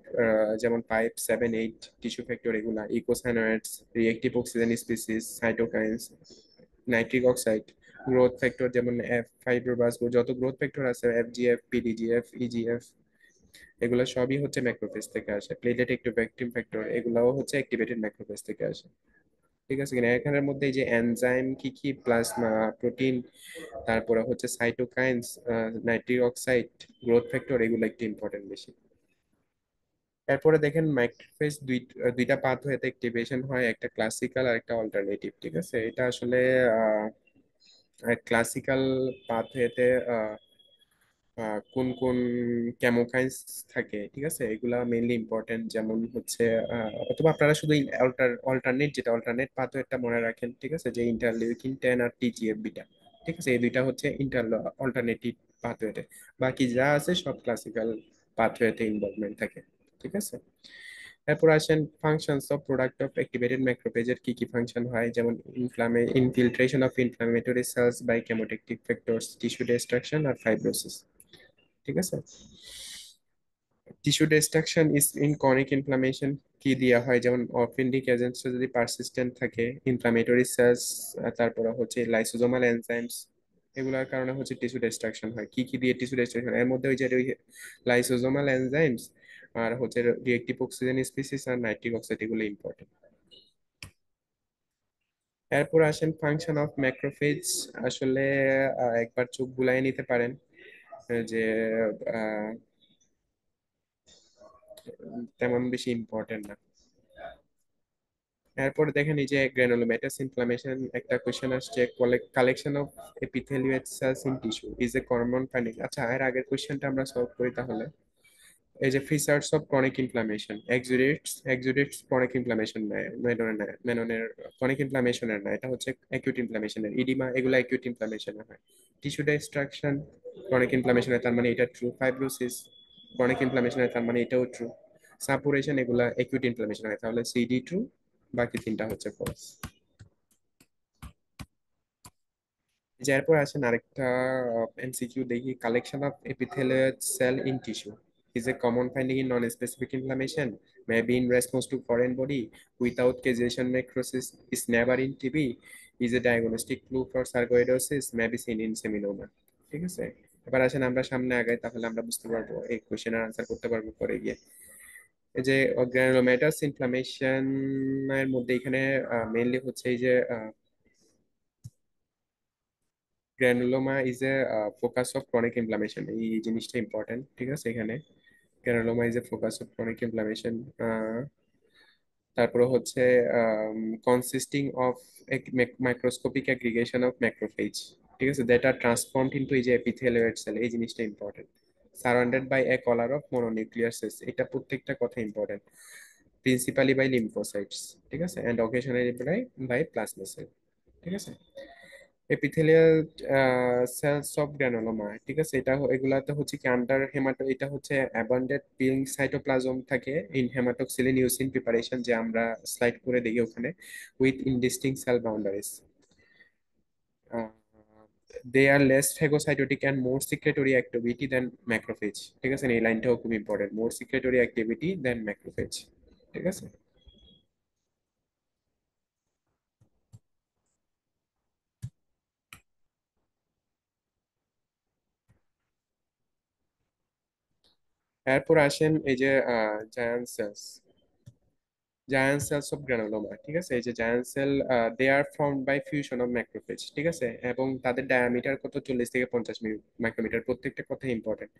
যেমন 5, 7, 8, টিস্যু ফ্যাক্টর, এগুলা eicosanoids, reactive oxygen species, cytokines, nitric oxide, growth factor যেমন ফাইব্রোব্লাস্ট, যত growth factor আছে, FGF, পিডিজিএফ, ইজিএফ, এগুলো সবই হচ্ছে ম্যাক্রোফেজ থেকে আসে। প্লেটলেট অ্যাক্টিভেটিং ফ্যাক্টর, এগুলাও হচ্ছে অ্যাক্টিভেটেড ম্যাক্রোফেজ থেকে আসে, ঠিক আছে কিনা? এখানের মধ্যে এই যে এনজাইম কি কি, প্লাজমা প্রোটিন, তারপরে হচ্ছে cytokines, nitric oxide, growth factor, এগুলো একটু ইম্পর্টেন্ট বেশি। এরপরে দেখেন ম্যাক্রোফেজ দুইটা পাথওয়েতে অ্যাক্টিভেশন হয়, একটা ক্লাসিক্যাল আর একটা অল্টারনেটিভ, ঠিক আছে। এটা আসলে ক্লাসিক্যাল পাথওয়েতে কোন কোন কেমোকাইন্স থাকে, ঠিক আছে, এগুলা মেইনলি ইম্পর্টেন্ট। যেমন হচ্ছে অথবা আপনারা শুধু অল্টারনেট পাথওয়েটা মনে রাখেন, ঠিক আছে, যে ইন্টারলিউকিন 10 আর টিজিএফ বিটা, ঠিক আছে, এই দুইটা হচ্ছে অল্টারনেটিভ পাথওয়েতে। বাকি যা আছে সব ক্লাসিক্যাল পাথওয়েতে ইনভলভমেন্ট থাকে, ঠিক আছে। এরপর আসেন functions of product of activated ম্যাক্রোফেজের কি কি ফাংশন হয়, যেমন infiltration of inflammatory cells by chemotactic factors, tissue destruction আর ফাইব্রোসিস, ঠিক আছে। Tissue destruction is in chronic inflammation কি দেওয়া হয়, যেমন অফেন্ডিক এজেন্টস যদি পারসিস্টেন্ট থাকে, ইনফ্লামেটরি সেলস, তারপরে হচ্ছে লাইসোজোমাল এনজাইমস, এগুলোর কারণে হচ্ছে টিস্যু ডিস্ট্রাকশন হয়। কি কি দিয়ে টিস্যু ডিস্ট্রাকশন, এর মধ্যে ওই যে লাইসোজোমাল এনজাইমস আর হচ্ছে রিঅ্যাক্টিভ অক্সিজেন স্পিসিস আর নাইট্রিক অক্সাইড, এগুলো ইম্পর্টেন্ট। এরপর আসেন ফাংশন অফ ম্যাক্রোফেজ। আসলে একবার চোখ বুলাই নিতে পারেন যে আহ, তেমন বেশি ইম্পর্টেন্ট না। এরপর দেখেন এই যে গ্রানুলোমাটাস ইনফ্লামেশন, একটা কোশ্চেন আসছে: collection of epithelioid cells in tissue is a common finding. আচ্ছা, এর আগের কোশ্চেনটা আমরা সলভ করি তাহলে। এই যে features of chronic inflammation, exudates chronic inflammation নয়, মেননের ক্রনিক ইনফ্লামেশনের না, এটা হচ্ছে অ্যাকিউট ইনফ্লামেশনের। ইডিমা, এগুলো অ্যাকিউট ইনফ্লামেশনের হয়। টিস্যু ডিস্ট্রাকশন ক্রনিক ইনফ্লামেশনের, তার মানে এটা ট্রু। ফাইব্রোসিস ক্রনিক ইনফ্লামেশনের, তার মানে এটাও ট্রু। সাপুরেশন, এগুলা অ্যাকিউট ইনফ্লামেশন হয়, তাহলে সিডি ট্রু, বাকি তিনটা হচ্ছে ফলস। এরপর আসেন আরেকটা এমসিকিউ দেখি: collection of epithelial cell in tissue is a common finding in non-specific inflammation, may be in response to foreign body, without causation necrosis, is never in TB, is a diagnostic clue for sarcoidosis may be seen in seminoma. ঠিক আছে, এবার আসেন আমরা সামনে আগাই, তাহলে আমরা বুঝতে পারবো, এই কোশ্চেনের আনসার করতে পারবো পরে গিয়ে। এই যে গ্রানুলোমাটাস ইনফ্লামেশন এর মধ্যে এখানে মেইনলি হচ্ছে এই যে granuloma is a focus of chronic inflammation, এই জিনিসটা ইম্পর্টেন্ট। ঠিক আছে, এখানে granuloma is a focus of chronic inflammation. তারপরে হচ্ছে consisting of microscopic aggregation of macrophage. ঠিক আছে, দ্যাট আর ট্রান্সফর্মড ইনটু এই যে এপিথেলিয়েট সেল, এই জিনিসটা important. Surrounded by a collar of mononuclear cells, এটা প্রত্যেকটা কথা ইম্পর্টেন্ট। প্রিন্সিপালি বাই লিম্ফোসাইটস, ঠিক আছে, and occasionally by plasma cell. ঠিক আছে, এপিথেলিয়াল সেলস অফ গ্রানুলোমা, ঠিক আছে, এগুলাতে হচ্ছে কি আন্ডার হেমাটো, এটা হচ্ছে অ্যাবান্ডেন্ট পিং সাইটোপ্লাজম থাকে ইন হেমাটোক্সিলিন ইউসিন প্রিপারেশন, যে আমরা স্লাইড করে দেখি ওখানে, with indistinct cell boundaries. They are less phagocytotic and more secretory activity than macrophage. ঠিক আছে, এই লাইনটাও খুব important, more secretory activity than macrophage. ঠিক আছে, এরপর আসেন এই যে giant cells, giant cells of granuloma. ঠিক আছে, এই যে giant cell, they are formed by fusion of macrophage. ঠিক আছে, এবং তাদের ডায়ামিটার কত, 40 থেকে 50 মাইক্রোমিটার, প্রত্যেকটা কথা ইম্পর্টেন্ট।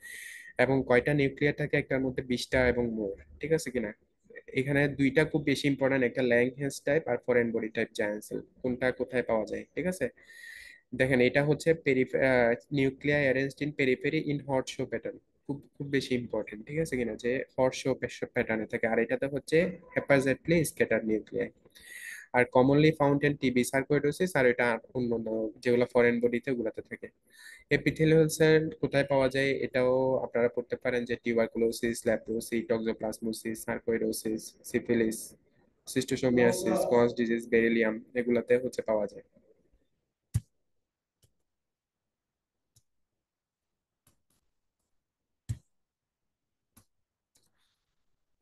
এবং কয়টা নিউক্লিয়ার থাকে, একটার মধ্যে 20টা এবং মোর। ঠিক আছে কিনা, এখানে দুইটা খুব বেশি ইম্পর্টেন্ট, একটা ল্যাংহেন্স টাইপ আর foreign body type giant cell, কোনটা কোথায় পাওয়া যায়। ঠিক আছে, দেখেন এটা হচ্ছে nuclei arranged in periphery in horseshoe pattern, খুব খুব বেশি ইম্পর্টেন্ট। ঠিক আছে কিনা, যে হট শো প্যাটার্নে থাকে, আর এটাতে হচ্ছে হ্যাপাজেটলি স্ক্যাটার নিউক্লিয়াই। আর commonly found in TB sarcoidosis, আর এটা অন্যান্য যেগুলো ফরেন বডিতে ওগুলাতে থাকে। এপিথেলিয়াল সেল কোথায় পাওয়া যায়, এটাও আপনারা পড়তে পারেন, যে tuberculosis, leprosy, toxoplasmosis, sarcoidosis, syphilis, schistosomiasis, cause disease, beryllium, এগুলাতে হচ্ছে পাওয়া যায়।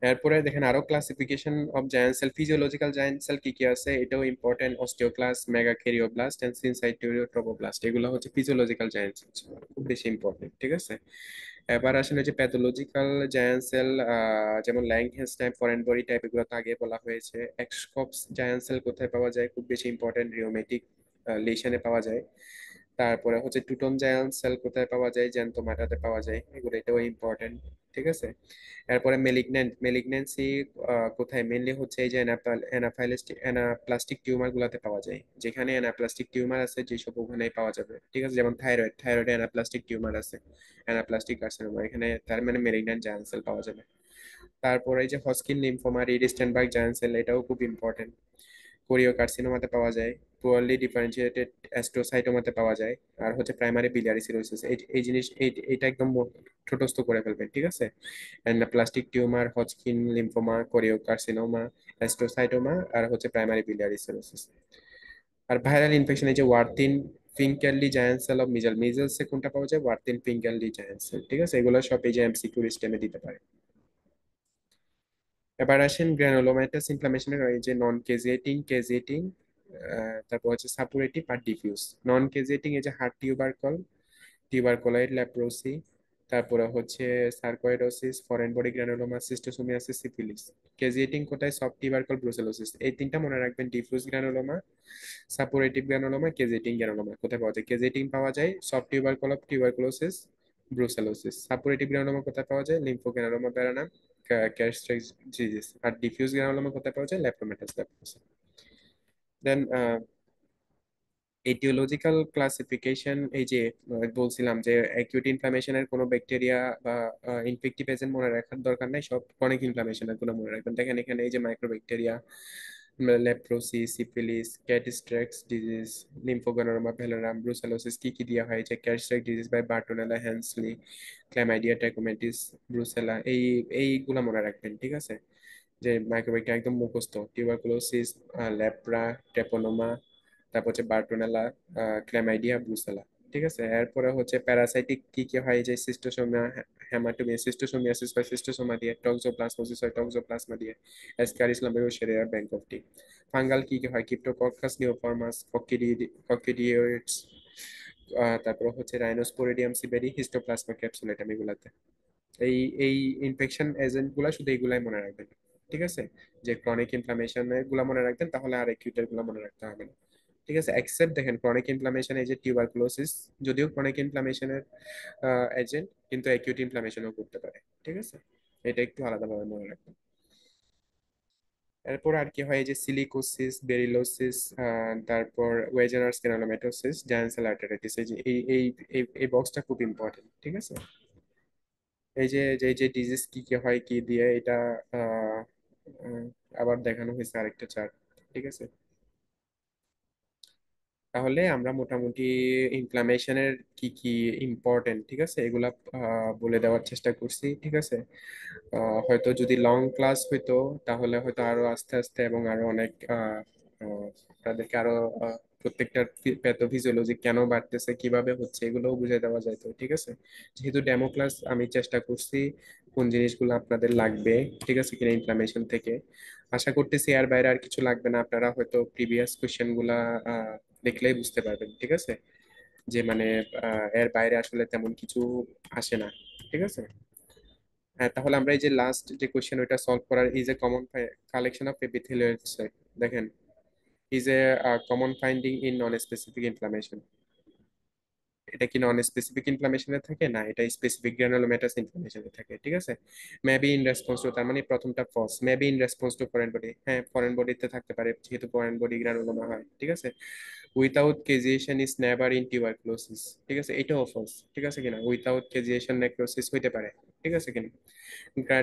এরপরে দেখেন আরো classification of giant cell, physiological giant cell কি কি আছে, এটাও important. Osteoclast, megakaryoblast and syncytiotrophoblast, এগুলো হচ্ছে ফিজিওলজিক্যাল জায়ান্ট সেল, খুব বেশি ইম্পর্টেন্ট। ঠিক আছে, এবার আসলে যে প্যাথোলজিক্যাল জায়ান্ট সেল, যেমন ল্যাংহেন্স টাইপ, ফরেন বডি টাইপ, এগুলো তো আগে বলা হয়েছে। এক্সকপস জায়ান্ট সেল কোথায় পাওয়া যায়, খুব বেশি ইম্পর্টেন্ট, রিওমেটিক লেশনে পাওয়া যায়। তারপরে হচ্ছে টুটন জায়ান্ট সেল কোথায় পাওয়া যায়, জ্যান্থোমাটাতে পাওয়া যায়, এগুলো এটাও ইম্পর্টেন্ট। ঠিক আছে, এরপরে মেলিগন্যান্সি কোথায়, মেনলি হচ্ছে এই যে অ্যানাপ্লাস্টিক টিউমার গুলাতে পাওয়া যায়, যেখানে অ্যানাপ্লাস্টিক টিউমার আছে যেসব, ওখানেই পাওয়া যাবে। ঠিক আছে, যেমন থাইরয়েডে অ্যানাপ্লাস্টিক টিউমার আছে, অ্যানাপ্লাস্টিক কার্সিনোমা, এখানে তার মানে মেলিগন্যান্ট জায়ান্ট সেল পাওয়া যাবে। তারপরে এই যে হস্কিন লিম্ফোমা, রিড-স্টেনবার্গ জায়ান্ট সেল, এটাও খুব ইম্পর্টেন্ট। কোরিওকার্সিনোমাতে পাওয়া যায়, পুয়ারলি ডিফারেন্সিয়েটেড অ্যাস্ট্রোসাইটোমাতে পাওয়া যায়। আর হচ্ছে প্রাইমারি বিলিয়ারি সিরোসিস, এই জিনিস এইটা একদম ছোটস্থ করে ফেলবেন। ঠিক আছে, plastic tumour, Hodgkin lymphoma, choriocarcinoma, astrocytoma, আর হচ্ছে প্রাইমারি বিলিয়ারি সিরোসিস। আর ভাইরাল ইনফেকশন, এই যে Warthin Finkeldey giant cell of মিজেলসে কোনটা পাওয়া যায়, ওয়ার্থিন ফিঙ্কারলি জায়ান্ট সেল। ঠিক আছে, এগুলো সব এই যে এমসিকিউ স্টেমে দিতে পারে। এবার আসেন গ্রানুলোমাটাস ইনফ্লামেশনের এই যে নন কেজিয়েটিং, কেজিয়েটিং, তারপর হচ্ছে সাপুরেটিভ আর ডিফিউজ। নন কেজিয়েটিং এই যে হার্ট টিউবারকল, টিউবারকুলাইড লেপ্রোসি, তারপরে হচ্ছে sarcoidosis, foreign body granuloma, schistosomiasis, syphilis. Caseating কোথায়, সফট টিউবারকল, ব্রুসেলোসিস, এই তিনটা মনে রাখবেন। Diffuse granuloma, suppurative granuloma, caseating granuloma কোথায় পাওয়া যায়, কেজিয়েটিং পাওয়া যায় soft tubercle of tuberculosis, brucellosis. Suppurative granuloma কোথায় পাওয়া যায়, লিম্ফোগ্রানুলোমা ব্যারানাম, ক্যাস্ট্রাইটিস ডিজিজ। আর ডিফিউজ গ্রানুলোমা কোথায় পাওয়া যায়, lepromatous leprosy. Then aetiological classification, এই যে বলছিলাম যে অ্যাকিউট ইনফ্লামেশনের কোনো ব্যাকটেরিয়া বা ইনফেক্টিভ এজেন্ট মনে রাখার দরকার নাই, সব ক্রনিক ইনফ্লামেশনের গুলো মনে রাখবেন। দেখেন এখানে এই যে mycobacteria, leprosy, syphilis, cat scratch disease, lymphogranuloma, venereum, brucellosis কি কি দেওয়া হয়, যে cat scratch disease by Bartonella, henselae, chlamydia, trachomatis, brucella, এইগুলা মনে রাখবেন। ঠিক আছে, যে মাইক্রোব্যাকটেরিয়া একদম মুখস্থ, টিউবারকুলোসিস, লেপ্রা, ট্রেপোনোমা, তারপর হচ্ছে বার্টোনেলা, ক্ল্যামাইডিয়া, ব্রুসেলা। ঠিক আছে। এরপরে হচ্ছে প্যারাসাইটিক কি কি হয়, যে সিস্টোসোমিয়া, হেমাটোমিয়া, সিস্টোসোমিয়াসিস হয় সিস্টোসোমা দিয়ে, টক্সোপ্লাজমোসিস হয় টক্সোপ্লাজমা দিয়ে, এসকারিস লাম্বেরিয়া ব্যাংকফটি। ফাঙ্গাল কি কি হয়, ক্রিপ্টোকক্কাস নিওফর্মাস, ককিডিওইডস, তারপর হচ্ছে রাইনোস্পোরিডিয়াম সিবেরি, হিস্টোপ্লাজমা ক্যাপসুলেটাম, এগুলাতে। এই এই ইনফেকশন এজেন্ট গুলা শুধু এইগুলাই মনে রাখবেন। ঠিক আছে, যে ক্রনিক ইনফ্লামেশন গুলা মনে রাখবেন, তাহলে আর একিউটের গুলা মনে রাখতে হবে না। ঠিক আছে, এক্সেপ্ট দেখেন ক্রনিক ইনফ্লামেশন, এই যে টিউবারকুলোসিস, যদিও ক্রনিক ইনফ্লামেশনের এজেন্ট, কিন্তু অ্যাকিউট ইনফ্লামেশনও করতে পারে। ঠিক আছে, এটা একটু আলাদাভাবে মনে রাখবেন। এরপর আর কি হয়, এই যে সিলিকোসিস, বেরিলোসিস, তারপর ওয়েজেনার স্কেনোলোমেটোসিস, জায়ান্সেল আর্টারাইটিস, এই যে এই বক্সটা খুব ইম্পর্টেন্ট। ঠিক আছে, এই যে ডিজিজ কি কি হয় কি দিয়ে, এটা আহ, আহ, আবার দেখানো হয়েছে আরেকটা চার্ট। ঠিক আছে, তাহলে আমরা মোটামুটি ইনফ্লামেশনের কি কি ইম্পর্টেন্ট, ঠিক আছে, এগুলা বলে দেওয়ার চেষ্টা করছি। ঠিক আছে, হয়তো যদি লং ক্লাস হইতো, তাহলে হয়তো আরো আস্তে আস্তে এবং আরো অনেক তাদেরকে আরো প্রত্যেকটা প্যাথোফিজিওলজি কেন বাড়তেছে, কিভাবে হচ্ছে, এগুলোও বুঝে দেওয়া যাইতো। ঠিক আছে, যেহেতু ডেমো ক্লাস, আমি চেষ্টা করছি কোন জিনিসগুলো আপনাদের লাগবে, ঠিক আছে কিনা, ইনফ্লামেশন থেকে। আশা করতেছি এর বাইরে আর কিছু লাগবে না, আপনারা হয়তো প্রিভিয়াস কোয়েশ্চেন গুলা দেখলেই বুঝতে পারবেন। ঠিক আছে, যে মানে এর বাইরে আসলে তেমন কিছু আসে না। ঠিক আছে, হ্যাঁ, তাহলে আমরা এই যে লাস্ট যে কোয়েশ্চেন, ওইটা সলভ করার, is a common collection of epithelial site, দেখেন, is a common finding in non specific inflammation. এটা কি নন স্পেসিফিক ইনফ্লামেশনে থাকে না, এটা স্পেসিফিক গ্রানুলোমাটাস ইনফ্লামেশনে থাকে। ঠিক আছে, মেবি ইন রেসপন্স টু, তার মানে প্রথমটা false, maybe in response to foreign body, হ্যাঁ ফরেন বডিতে থাকতে পারে, যেহেতু ফরেন বডি গ্রানুলোমা হয়। ঠিক আছে, without caseation is never in tuberculosis, ঠিক আছে, এটাও ফলস। ঠিক আছে কিনা, উইথাউট কেজিয়েশন নেক্রোসিস হইতে পারে। ঠিক আছে কিনা,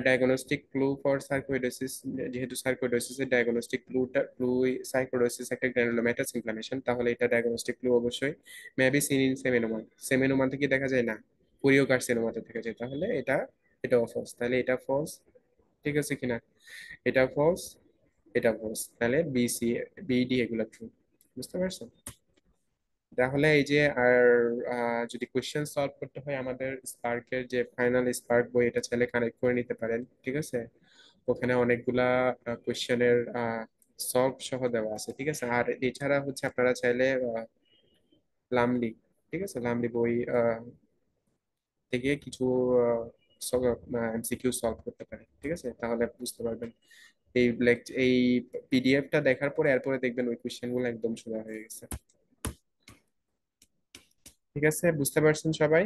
ডায়াগনস্টিক ক্লু ফর সার্কোইডোসিস, যেহেতু সার্কোইডোসিসের ডায়াগনস্টিক ক্লু সার্কোইডোসিস একটা গ্রানুলোমাটাস ইনফ্লামেশন, তাহলে এটা ডায়াগনস্টিক ক্লু অবশ্যই মেবি সিন ইন সেমেনোমা। সেমেনোমা থেকে দেখা যায় না, কোরিও কার্সিনোমাতে দেখা যায়, তাহলে এটাও ফলস, তাহলে এটা ফলস। ঠিক আছে কিনা, এটা ফলস, এটা ফলস, তাহলে বিসি বিডি এগুলো ট্রু। বুঝতে পারছো? তাহলে এই যে আর যদি কোশ্চেন সলভ করতে হয়, আমাদের স্পার্কের যে ফাইনাল স্পার্ক বই, এটা চাইলে কানেক্ট করে নিতে পারেন। ঠিক আছে, ওখানে অনেকগুলা কোশ্চেনের সলভ সহ দেওয়া আছে। ঠিক আছে, আর এছাড়া হচ্ছে আপনারা চাইলে লামলি, ঠিক আছে, লামলি বই থেকে কিছু এমসিকিউ সলভ করতে পারেন। ঠিক আছে, তাহলে বুঝতে পারবেন। এই পিডিএফটা দেখার পরে এরপরে দেখবেন ওই কোশ্চেন গুলো একদম সোজা হয়ে গেছে। ঠিক আছে, বুঝতে পারছেন সবাই?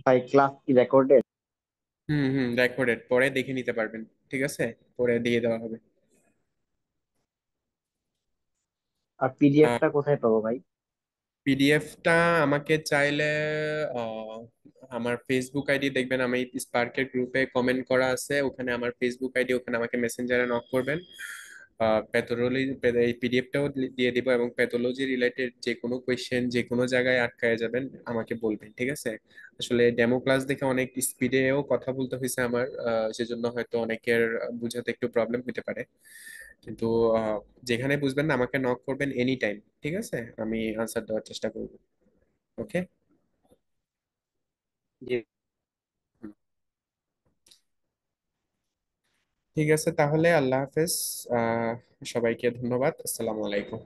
ভাই ক্লাস কি রেকর্ডেড? হুম হুম, রেকর্ডেড, পরে দেখে নিতে পারবেন। ঠিক আছে, পরে দিয়ে দেওয়া হবে। আর পিডিএফটা কোথায় পাবো ভাই? পিডিএফটা আমাকে চাইলে আহ, আমার ফেসবুক আইডি দেখবেন, আমি স্পার্কের গ্রুপে কমেন্ট করা আছে, ওখানে আমার ফেসবুক আইডি, ওখানে আমাকে মেসেঞ্জারে নক করবেন। প্যাথোলজি, এই পিডিএফটাও দিয়ে দিব, এবং প্যাথোলজি রিলেটেড যে কোনো কোয়েশ্চেন, যে কোনো জায়গায় আটকায় যাবেন আমাকে বলবেন। ঠিক আছে, আসলে ডেমো ক্লাস দেখে অনেক স্পিডেও কথা বলতে হয়েছে আমার, সেজন্য হয়তো অনেকের বুঝাতে একটু প্রবলেম হতে পারে, কিন্তু আহ, যেখানে বুঝবেন না আমাকে নক করবেন এনি টাইম। ঠিক আছে, আমি আনসার দেওয়ার চেষ্টা করব। ওকে, জি। ঠিক আছে, তাহলে আল্লাহ হাফেজ। সবাইকে ধন্যবাদ, আসসালামু আলাইকুম।